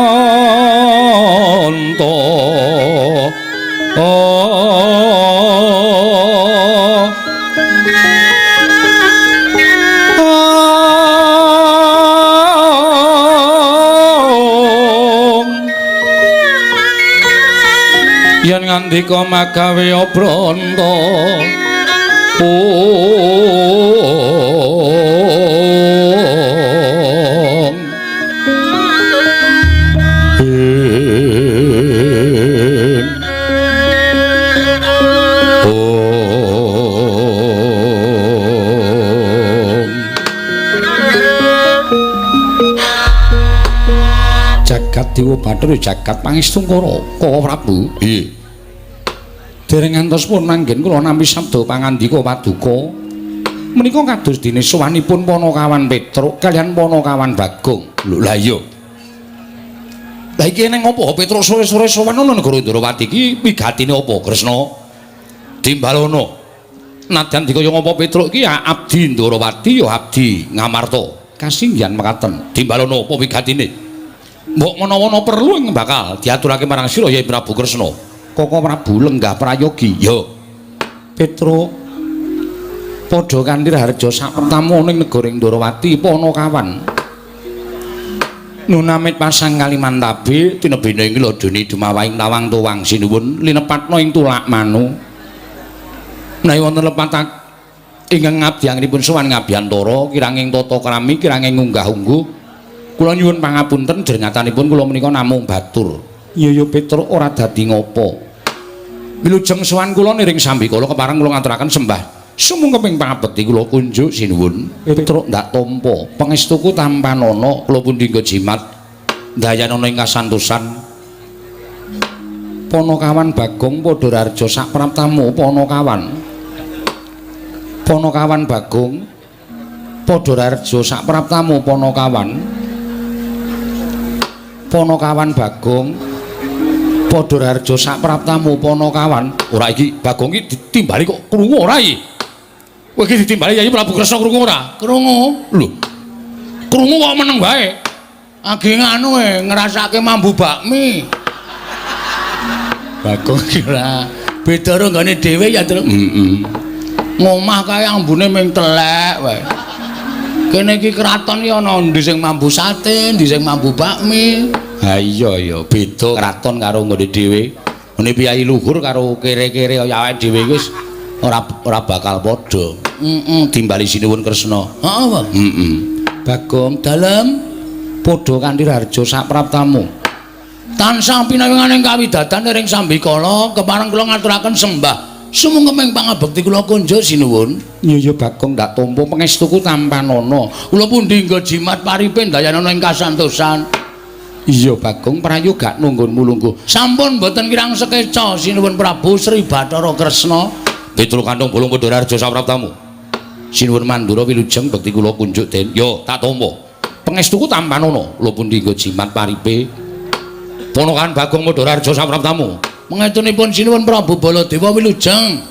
yen ngandika magawe apranta matur jagat pangestungkara Koko Prabu. Nggih. Dereng ngantos pun manggen kula nampi sabda pangandika paduka. Menika kados dene sowanipun Panakawan Petruk kaliyan Panakawan Bagong. Lho la iya. Lah iki ning apa Petruk sore-sore sowan ana negara Ndrawati iki wigatine apa Kresna? Dimbalana. Nadyan dikaya ngapa Petruk iki ya abdi Ndrawati ya abdi Ngamarta. Kasinggihan mekaten. Dimbalana apa wigatine? Mbok menawa perlu ing bakal diaturake marang sira Yai Prabu Kresna. Koko Prabu lenggah prayogi. Ya. Petruk padha kanthi harja sapertamo ning negara Ndrawati Panakawan. Nunamit pasang Kalimantabe tinebene iki lho dene dumawahing tawang tuwang sinuwun linepatna ing tulak manu. Menawi wonten lepatak ingkang ngabdianipun sowan ngabiyantara kiranging tata krami kiranging unggah-ungguh kula nyuwun pangapunten drengatanipun kula menika namung batur. Iya Petruk ora dadi ngopo. Wilujeng sowan kula niring sambikala kepareng kula ngaturaken sembah sumung keping pangabekti kula kunjuk sinuwun. Petruk ndak tampa pangestuku tampanana kula pundi nggo jimat dayanana ing kasantosan. Panakawan Bagong padha rarja sak praptamu Panakawan. Panakawan Bagong padha rarja sak praptamu Panakawan. Panakawan Bagong padha rarja sak praptamu Panakawan. Ora iki Bagong iki ditimbali kok krungu ora iki? Kowe iki ditimbali Yai Prabu Kresna krungu ora? Krungu. Lho. Krungu kok meneng bae. Agi nganu ngrasake mambu bakmi. Bagong kira beda karo nggone dhewe ya, Tru. Ngomah kae ambune ming telek wae. Kene iki kraton ya ana ndi sing mambu sate, ndi sing mambu bakmi. Ha iya ya, beda kraton karo nggone dhewe. Ngene piyai luhur karo kere-kere kaya awake dhewe wis ora bakal padha. Timbali sinuwun Kresna. Heeh, Pak. Bagong dalem padha kanthi harja sapraptamu. Tansah pinawinganing kawidadan ring sambikala kepareng kula ngaturaken sembah sumung keping pangabekti kula kunjuk sinuwun. Iya Bagong ndak tampa pangestuku tampanana. Kula pundi nggo jimat paripe dayanana ing kasantosan. Iya Bagong prayoga nunggun mulungguh. Sampun mboten kirang sekeca sinuwun Prabu Sri Bathara Kresna. Petruk kantong bolong padha rarja sapraptamu. Sinuwun Mandura wilujeng bekti kula kunjuk den. Yo tak tampa. Pangestuku tampanana. Kula pundi nggo jimat paripe. Panakawan Bagong padha rarja sapraptamu. Mengetunipun sinuwun Prabu Baladewa wilujeng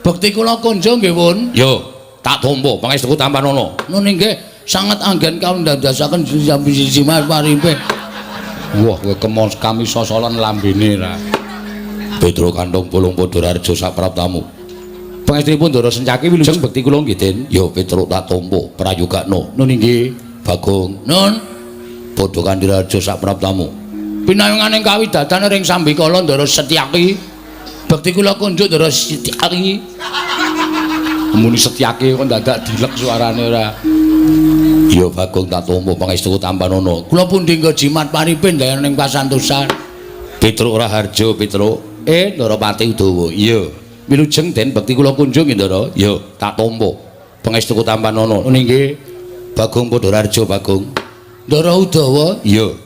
bekti kula kunjuk nggih pun. Yo, tak tampa pangestuku tampanana. Nun nggih sanget anggen kawula ndadosaken siji mas paripe. Wah, kowe kemos kami sosolan lambene ra. Petruk kantong bolong padha rarja sapraptamu. Pangestunipun Ndara Sencaki wilujeng bekti kula nggih Den. Yo, Petruk tak tampa prayogakna. Nun nggih Bagong. Nun padha kanthi rarja sapraptamu. Pinayunganing kawidadan ring sambikala Ndara Setyaki bekti kula kunjuk Ndara Setyaki. Muni Setyaki kok dadak dilek suarane ora. Iya Bagong tak tampa pangestuku tampanana. Kula pundi nggo jimat paripe dayanana ing pasantosan. Petruk ora harja Petruk. Ndarawati Udawa. Iya. Wilujeng Den bekti kula kunjuk Ndara. Iya tak tampa pangestuku tampanana. Nggih Bagong padha rarja Bagong. Ndara Udawa. Iya.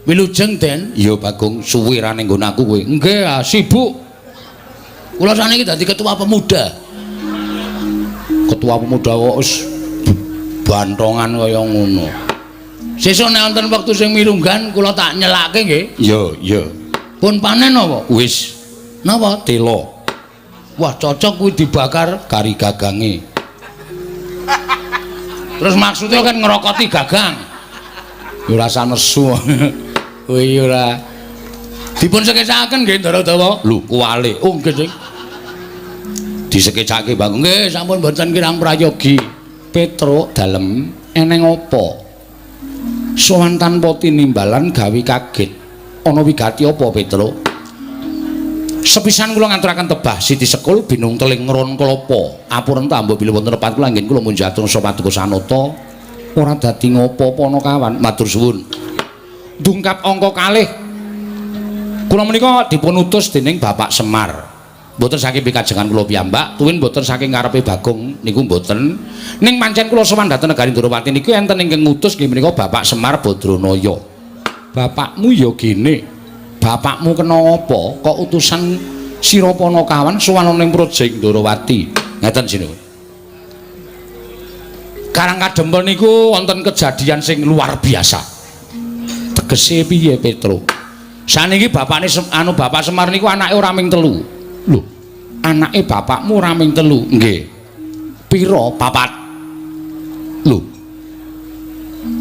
Wilujeng Den. Iya Bagong suwirane nggon aku kowe. Nggih, sibuk. Kula saniki dadi ketua pemuda. Ketua pemuda kok wis bantongan kaya ngono. Sesuk nek wonten wektu sing mirunggan kula tak nyelake nggih. Iya, iya. Pun panen apa? Wis. Napa? Tela. Wah, cocok kuwi dibakar kari gagange. Terus maksudnya kan ngerokoti gagang. Ya rasa nesu. Kuwi ora dipun sekecakaken nggih Ndara Dawa. Lho, kuwale. Oh, nggih, Sing. Disekecake, Bang. Nggih, sampun mboten kirang prayogi. Petruk dalem eneng apa? Sowan tanpa tinimbalan gawi kaget. Ana wigati apa, Petruk? Sepisan kula ngaturaken tebah Siti Sekul binung teling ngron klapa. Apuren ta mbok bilih wonten tepat kula nggih kula munjatur sopaduka sanata. Ora dadi ngopo Panakawan. Matur suwun. Dungkap angka kalih kula menika dipun utus dening Bapak Semar. Mboten saking pikajengan kula piyambak, tuwin mboten saking ngarepe Bagong niku mboten. Ning pancen kula sowan dhateng negari Ndrawati niku enten ingkang ngutus nggih menika Bapak Semar Badranaya. bapakmu ya gene. Bapakmu kena apa? Kok utusan Sira Panakawan sowan ning Project Ndorowati. Ngeten sinuwun. Karang Kadempel niku wonten kejadian sing luar biasa. Tegese piye Petro? Saniki bapakne Bapak Semar niku anake ora ming 3. Lho, anake bapakmu ora ming 3. Nggih. Pira? 4. Lho.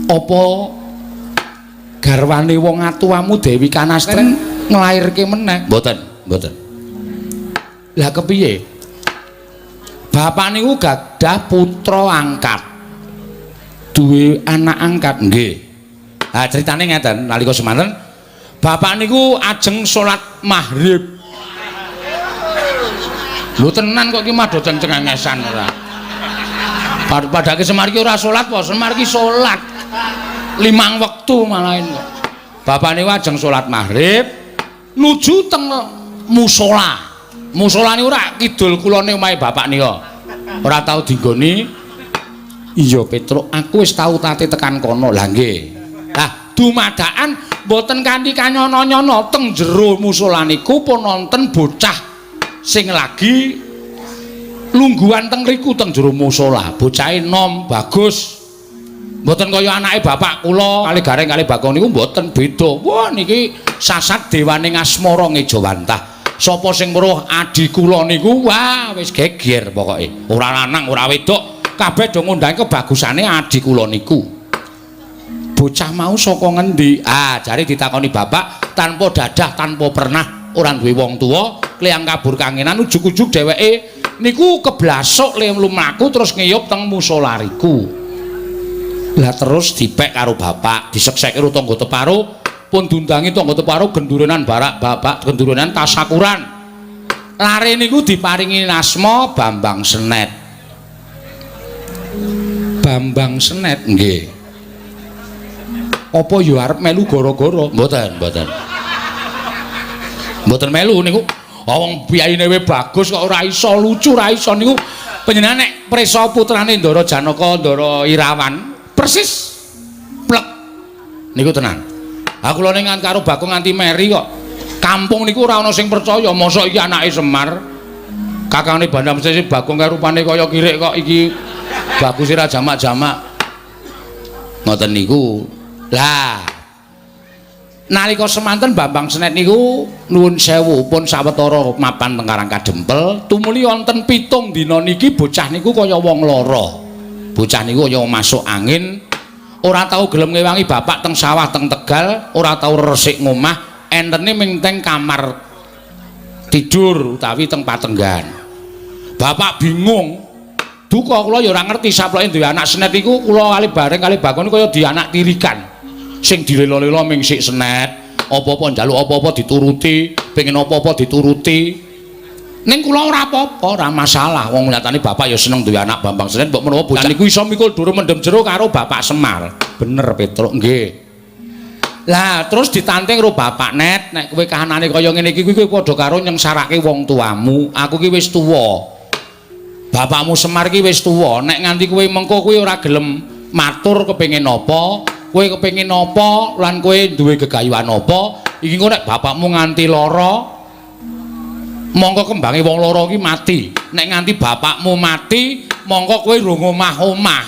Apa garwane wong atuwamu Dewi Kanastren nglairke meneh? Mboten, mboten. Lah kepiye? Bapak niku gadah putra angkat. Duwe anak angkat nggih. Lah critane ngeten, nalika semanten bapak niku ajeng salat maghrib. Lho tenan kok iki madoten cengengesan ora. Padahal Semar iki ora salat apa, Semar iki salat. 5 wektu malahan kok. Bapak niku ajeng salat maghrib nuju teng musala. Musala niku ora kidul kulone omahe bapak nika. Ora tau dinggoni. Iya Petro, aku wis tau tate tekan kono. Lah nggih. Lah dumadakan mboten kanthi kanyono-nyono teng jero musala niku pun nonton bocah sing lagi lungguhan teng riku teng jero musala. Bocahe nom bagus. Mboten kaya anake bapak kula kali Gareng kali Bagong niku mboten beda. Wah niki sasat dewaning asmara ngejawantah. Sapa sing weruh adi kula niku wah wis geger pokoke. Ora lanang ora wedok. Kabeh do ngundhangi kebagusane adi kula niku. Bocah mau saka ngendi? Ah, jare ditakoni bapak tanpa dadah, tanpa pernah ora duwe wong tuwa, kleyang kabur kangenan ujug-ujug dheweke niku keblasok mlaku terus ngiyup teng musala riku. Lah terus dipek karo bapak, disekseki karo tangga teparo, pun diundangi tangga teparo gendurenan barak bapak, gendurenan tasakuran. Lare niku diparingi asma Bambang Senet. Bambang Senet nggih. Apa ya arep melu gara-gara? Mboten, mboten. Mboten melu niku. Wong biyaine we bagus kok ora iso lucu, ora iso niku panjenengan nek prisa putrane Ndara Janaka, Ndara Irawan, persis plek. Niku tenan. Aku lho ning karo Bagong nganti meri kok. Kampung niku ora ana sing percaya mosok iki anake Semar. Kakangane Bandam Sesi Bagong karo rupane kaya kirik kok iki bagus ora jamak-jamak. Ngoten niku. Lah nalika semanten Bambang Senet niku nuwun sewu pun sawetara mapan teng Karang Kadempel tumuli wonten 7 dina niki bocah niku kaya wong lara. Bocah niku kaya masuk angin, ora tau gelem ngewangi bapak teng sawah teng Tegal, ora tau resik ngomah, entene ming teng kamar tidur utawi teng patenggan. Bapak bingung. Duka kula ya ora ngerti saploke duwe anak Senet iku kula kali bareng kali Bagong kaya di anak tirikan. Sing dilela-lela ming sik Senet, apa-apa njaluk apa-apa dituruti, pengen apa-apa dituruti. Ning kula ora apa-apa, ora masalah. Wong nyatane bapak ya seneng duwe anak Bambang Senet, mbok menawa bocah niku iso mikul dur mendem jero karo Bapak Semar. Bener Petruk, nggih. Lah terus ditanting karo Bapak Net, nek kowe kahanane kaya ngene iki kowe padha karo nyengsarake wong tuamu. Aku ki wis tuwa. Bapakmu Semar ki wis tuwa, nek nganti kowe mengko kowe ora gelem matur kepengin apa, kowe kepengin apa lan kowe duwe gegayuhan apa, iki engko nek bapakmu nganti lara, mongko kembange wong lara ki mati. Nek nganti bapakmu mati, mongko kowe rung omah-omah.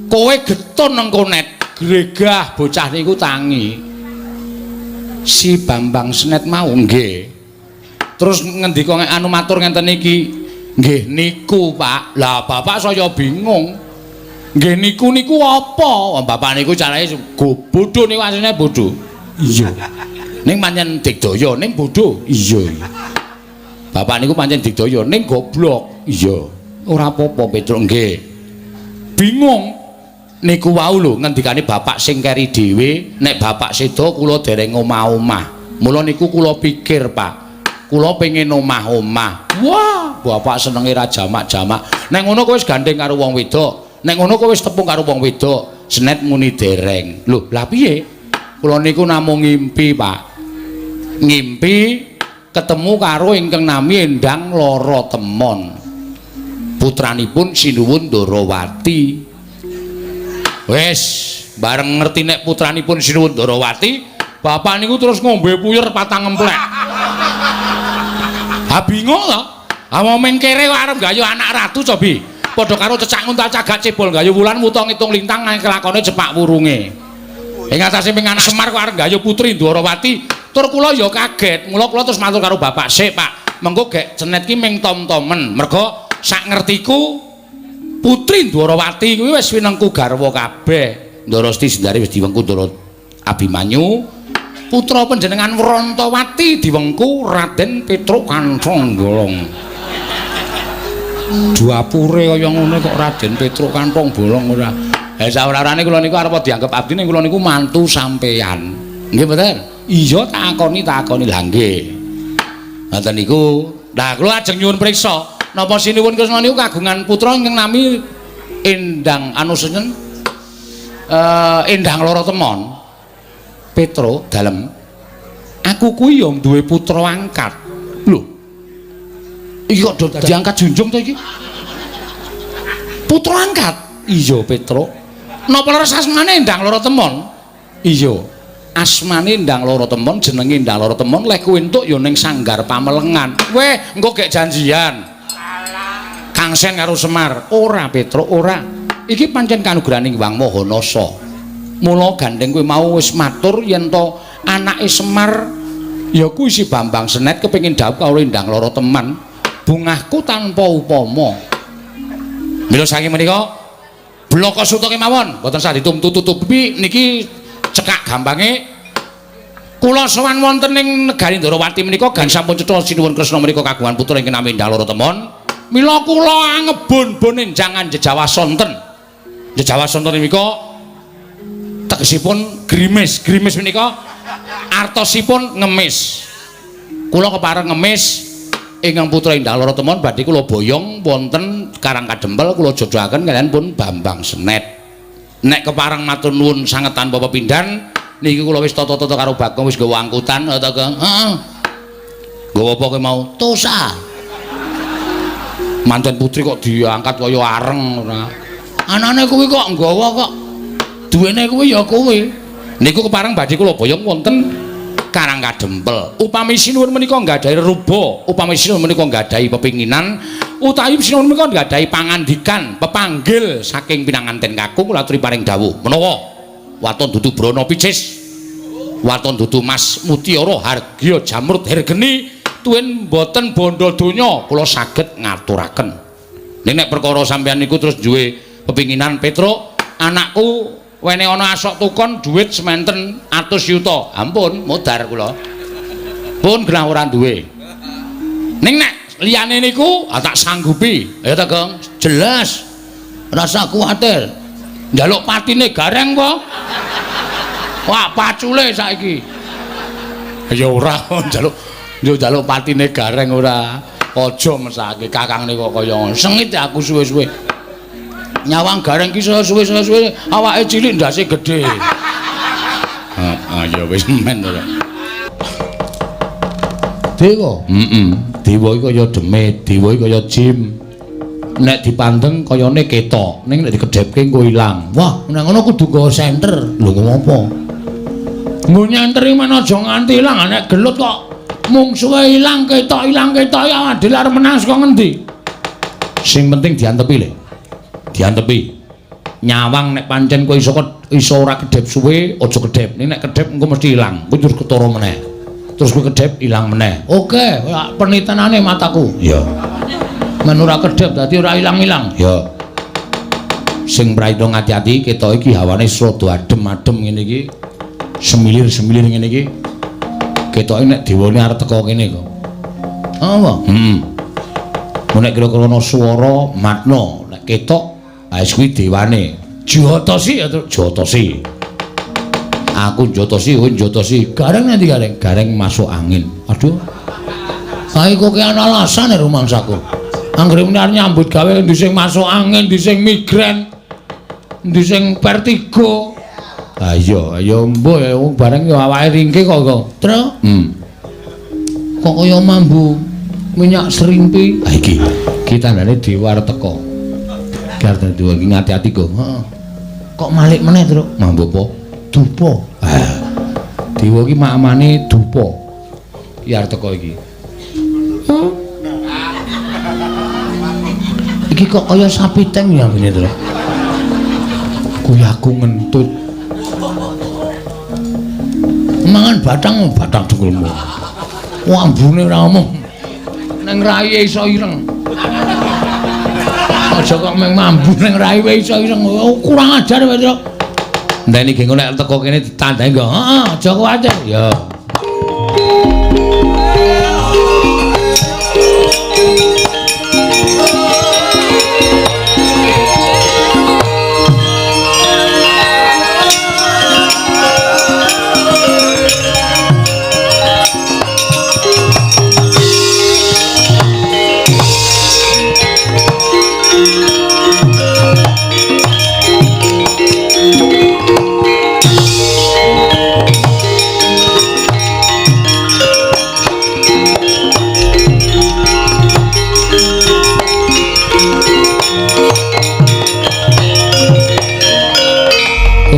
Kowe getun engko Net, gregah bocah niku tangi. Si Bambang Senet mau nggih. Terus ngendika anu matur ngenten iki. Nggih niku Pak. Lah bapak saya bingung. Nggih niku apa? Bapak niku carane bodho niku asline bodho. Iya. Ning pancen digdaya ning bodho. Iya. Bapak niku pancen digdaya ning goblok. Iya. Ora apa-apa Petruk nggih. Bingung. Niku wau lho ngendikane bapak sing keri dhewe, nek bapak sedo kula dereng omah-omah. Mula niku kula pikir, Pak. Kula pengen omah-omah. Wah, bapak senenge ra jamak-jamak. Nek ngono kowe wis gandeng karo wong wedok. Nek ngono kowe wis tepung karo wong wedok. Senet muni dereng. Lho, lah piye? Kula niku namung ngimpi, Pak. Ngimpi ketemu karo ingkang nami Endang Lara Temon. Putranipun Sinuwun Ndorowati. Wis, bareng ngerti nek putranipun Sinuwun Ndarawati bapak niku terus ngombe puyer patang emplek. Ha bingung to. Ha momen kere kok arep gayu anak ratu cobi. Padha karo cecak nguntal cagak cebol gayu wulan muta ngitung lintang nang kelakone cepak wurunge. Ing atase ping anak Semar kok arep gayu putri Ndarawati, tur kula ya kaget. Mula kula terus matur karo bapak, "Sik, Pak, mengko gek cenet ki ming tom-tomen. Mergo sak ngertiku putri Ndarawati kuwi wis winengku garwa kabeh. Ndarasti Sendari wis diwengku Ndara Abimanyu. Putra panjenengan Wrantawati diwengku Raden Petruk Kanthong-Bolong." Duapure kaya ngono kok Raden Petruk Kanthong-Bolong ora. Ha sawarane kula niku arep dianggep abdi ning kula niku mantu sampeyan. Nggih mboten? Iya takoni lha nggih. Ngoten niku. Lah kula ajeng nyuwun priksa, napa Sinuwun Kresna niku kagungan putra ingkang nami Endang Anusenyen Endang Loro Temon. Petro dalem. Aku kuwi ya duwe putra angkat. Lho. Iki kok do dadi angkat junjung to iki? Putra angkat. Iya, Petro. Napa leres asmane Endang Loro Temon? Iya. Asmane Endang Loro Temon, jenenge Endang Loro Temon, lek kuwi entuk ya ning Sanggar Pamelengan. Weh, engko gek janjian. Kangsen karo Semar. Ora, Petro, ora. Iki pancen kanugraning Wang Mahanasa. Mula gandeng kowe mau wis matur yen to anake Semar ya kuwi si Bambang Senet kepengin dhawuh karo Endang Loro Temon. Bungahku tanpa upama. Mila saking menika bloko suta kemawon boten sah ditutup-tutupi niki cekak gampange kula sowan wonten ing negari Ndarawati menika gan sampun cetha Sinuwun Kresna menika kagungan putra ingkang nami Endang Loro Temon. Mila kula ngebon-bon enjangan jejawasonten. Jejawasonten menika tegesipun grimis. Grimis menika artosipun ngemis. Kula kepareng ngemis ingkang putra Endang Loro Temon badhe kula boyong wonten Karang Kadempel kula jodohaken kaliyan pun Bambang Senet. Nek kepareng matur nuwun sanget tanpa pepindhan niki kula wis tata-tata karo Bagong wis gawa angkutan ta Kang. Heeh. Gawa apa kowe mau? Tosa. Manten putri kok diangkat kaya areng ora. Anane kuwi kok nggawa kok. Duwene kuwi ya kowe. Niku kepareng badhe kula boyong wonten Karang Kadempel. Upami Sinuwun menika nggadahi ruba, upami Sinuwun menika nggadahi pepinginan, utawi Sinuwun menika nggadahi pangandikan, pepanggil saking pinanganten kakung kula aturi paring dawuh. Menawa waton dudu brana picis, waton dudu mas mutiara hargya jamrut hergeni, tuwin boten bondo donya kula saged ngaturaken. Nek perkara sampeyan niku terus duwe pepinginan Petruk, anakku wene ana asok tukon dhuwit sementen 100 yuta. Ampun, modar kula. Pun genah ora duwe. Ning nek liyane niku tak sanggupi. Ya ta, Gong? Jelas. Rasa kuwatir. Njaluk patine Gareng apa? Wah, pacule saiki. Ya ora njaluk patine Gareng ora. Aja mesake Kakang niku kaya ngono. Sengit aku suwe-suwe. Nyawang Gareng ki suwe-suwe awake cilik ndase gedhe. Heeh, ya wis men to. Dewa? Dewa iki kaya demit, dewa iki kaya jim. Nek dipandeng kayane ketok, ning nek dikedhepke engko ilang. Wah, nek ngono kudu nggawa senter. Lho ngopo? Nggo nyenteri men aja nganti ilang, nek gelut kok mung suwe ilang ketok ya adil arep menang saka ngendi? Sing penting diantepi le. Diantepi. Nyawang nek pancen kowe iso ora kedhep suwe, aja kedhep. Nek kedhep engko mesti ilang. Kowe terus ketara meneh. Terus kowe kedhep ilang meneh. Oke, penitenane mataku. Iya. Men ora kedhep dadi ora ilang-ilang. Ya. Sing praito ngati-ati ketok iki hawane rada adem-adem ngene iki. Semilir-semilir ngene iki. Ketoke nek dewane arep teko kene kok. Apa? Nek kira-kira ana swara makna nek ketok wis kuwi dewane. Jotosi ya, Jotosi. Aku Jotosi, kowe Jotosi. Gareng nanti Gareng? Gareng masuk angin. Aduh. Kae kok ana alasane rumangsaku. Anggere menar nyambut gawe ndi sing masuk angin, ndi sing migren, ndi sing vertigo. Ha iya, ya mbuh ya bareng ya awake ringke kok. Tru? Kok kaya mambu minyak serimpi. Ha iki tandane dewa arep teko. Garda dewa iki ngati-ati kok. Heeh. Kok malik meneh, Truk? Mambu apa? Dupa. Dewa iki makmane dupa. Iki arep teko iki. Iki kok kaya sapi teng ya ngene, Truk. Kuwi aku ngentut. Mangan batang dengkulmu. Ambune ora omong. Nang raye iso ireng. Aja kok meng mambu nang raye iso ireng. Kurang ajar wae, Truk. Ndene iki nek teko kene ditandai nggo. Heeh, aja kuwatir. Ya.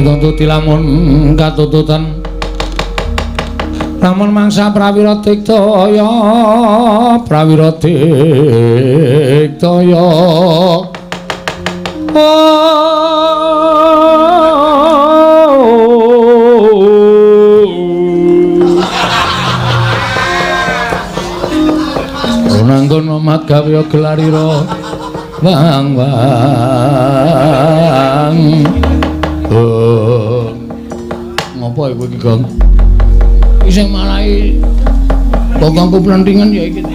Tuntuti lamun katututan lamun mangsa prawira tiktaya runanggon mamat gawe gelarira wang ngapa iku iki, Gong? Iki sing malahi bokongku plendhingan ya iki.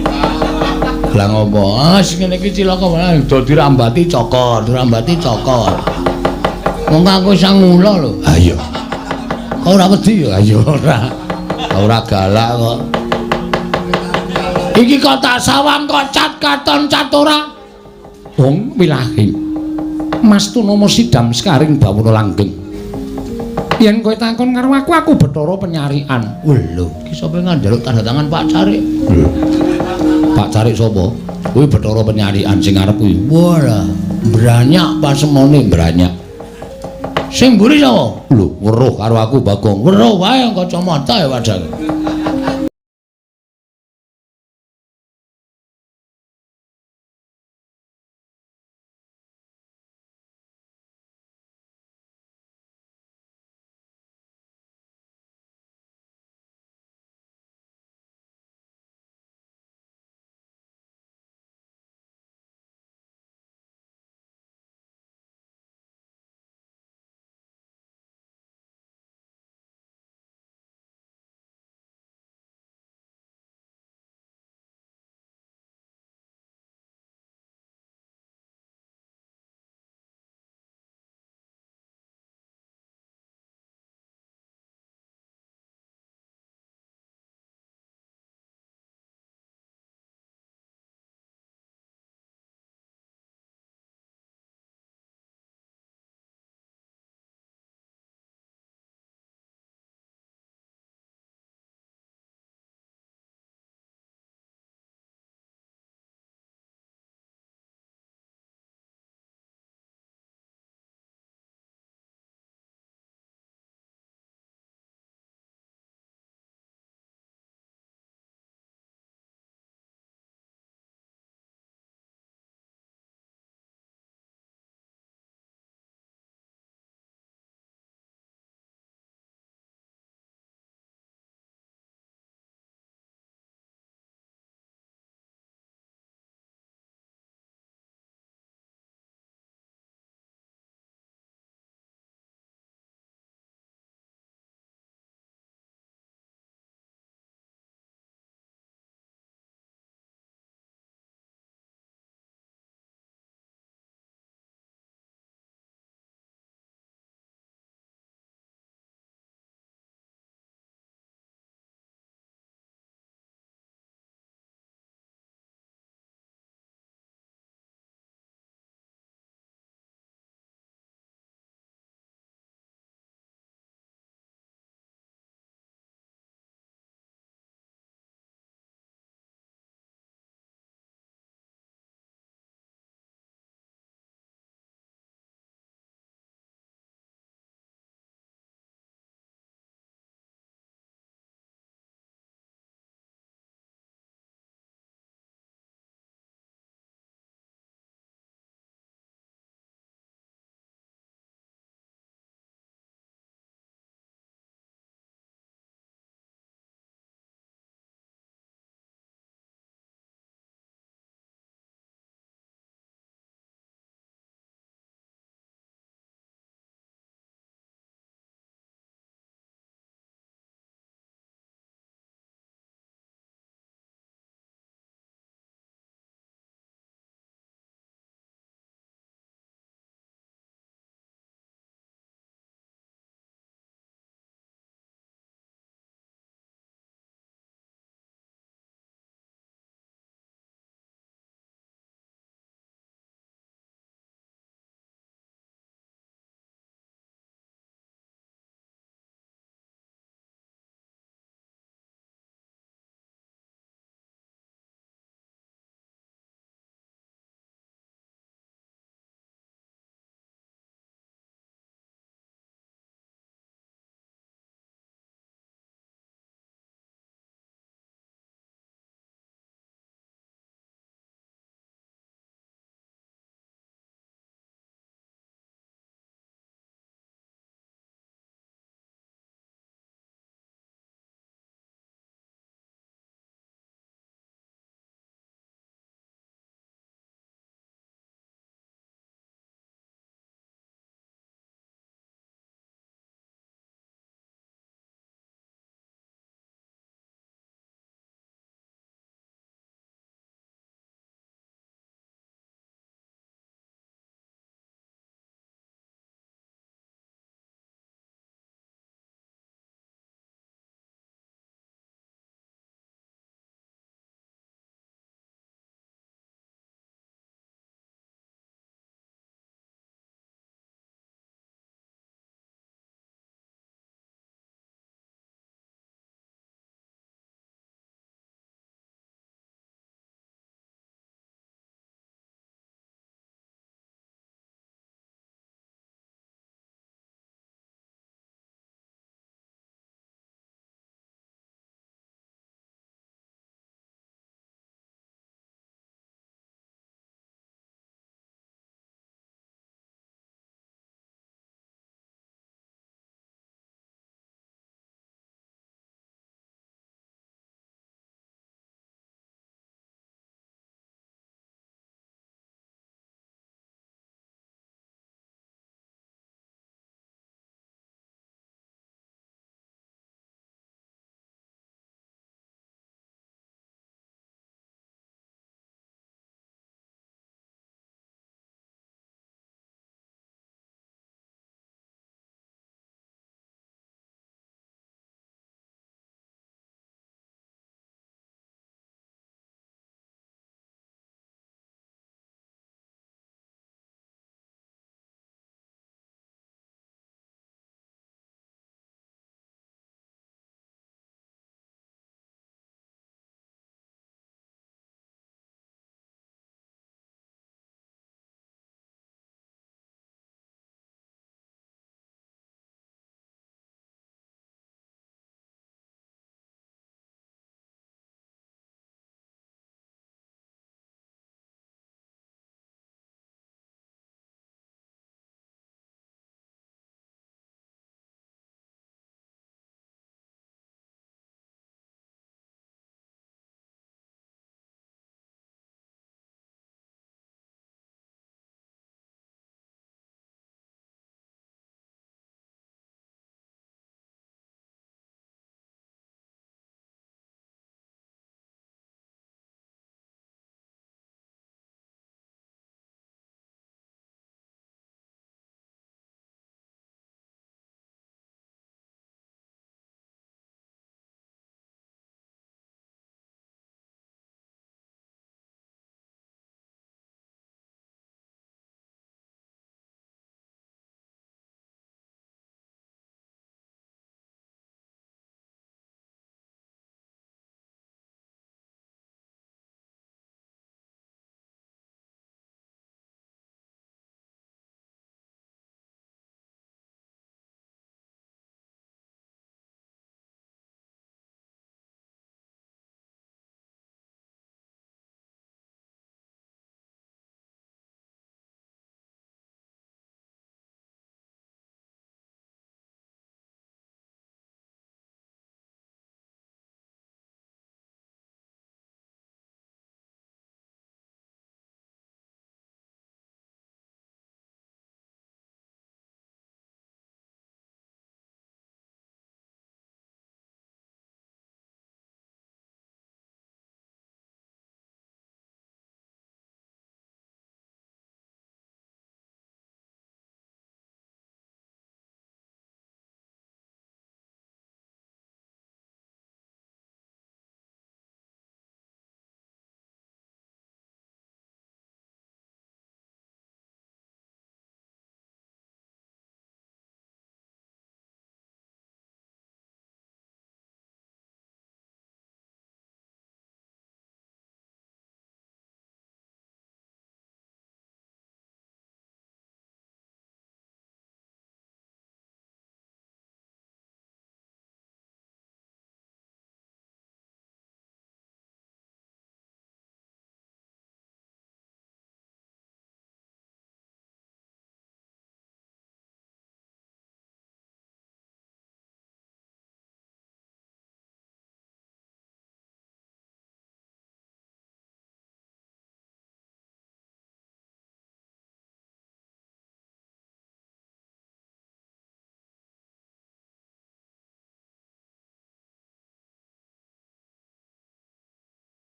Lah ngapa? Sing ngene iki cilaka wae do dirambati cokor. Wong aku sang mula lho. Ha iya. Kok ora wedi ya? Ayo ora galak kok. Iki kok tak sawang kok cat katon cat ora. Wong wilahi. Mas Tunama sidam sekaring bawuna langgeng. Yen kowe takon karo aku Bathara Penyarikan. Lho, iki sapa ngandelok tanda tangan Pak Carik? Pak Carik sapa? Kuwi Bathara Penyarikan sing arep kuwi. Wala, branyak pasemone Branyak. Sing mburi sapa? Lho, weruh karo aku Bagong. Weruh wae kacamata ya padha.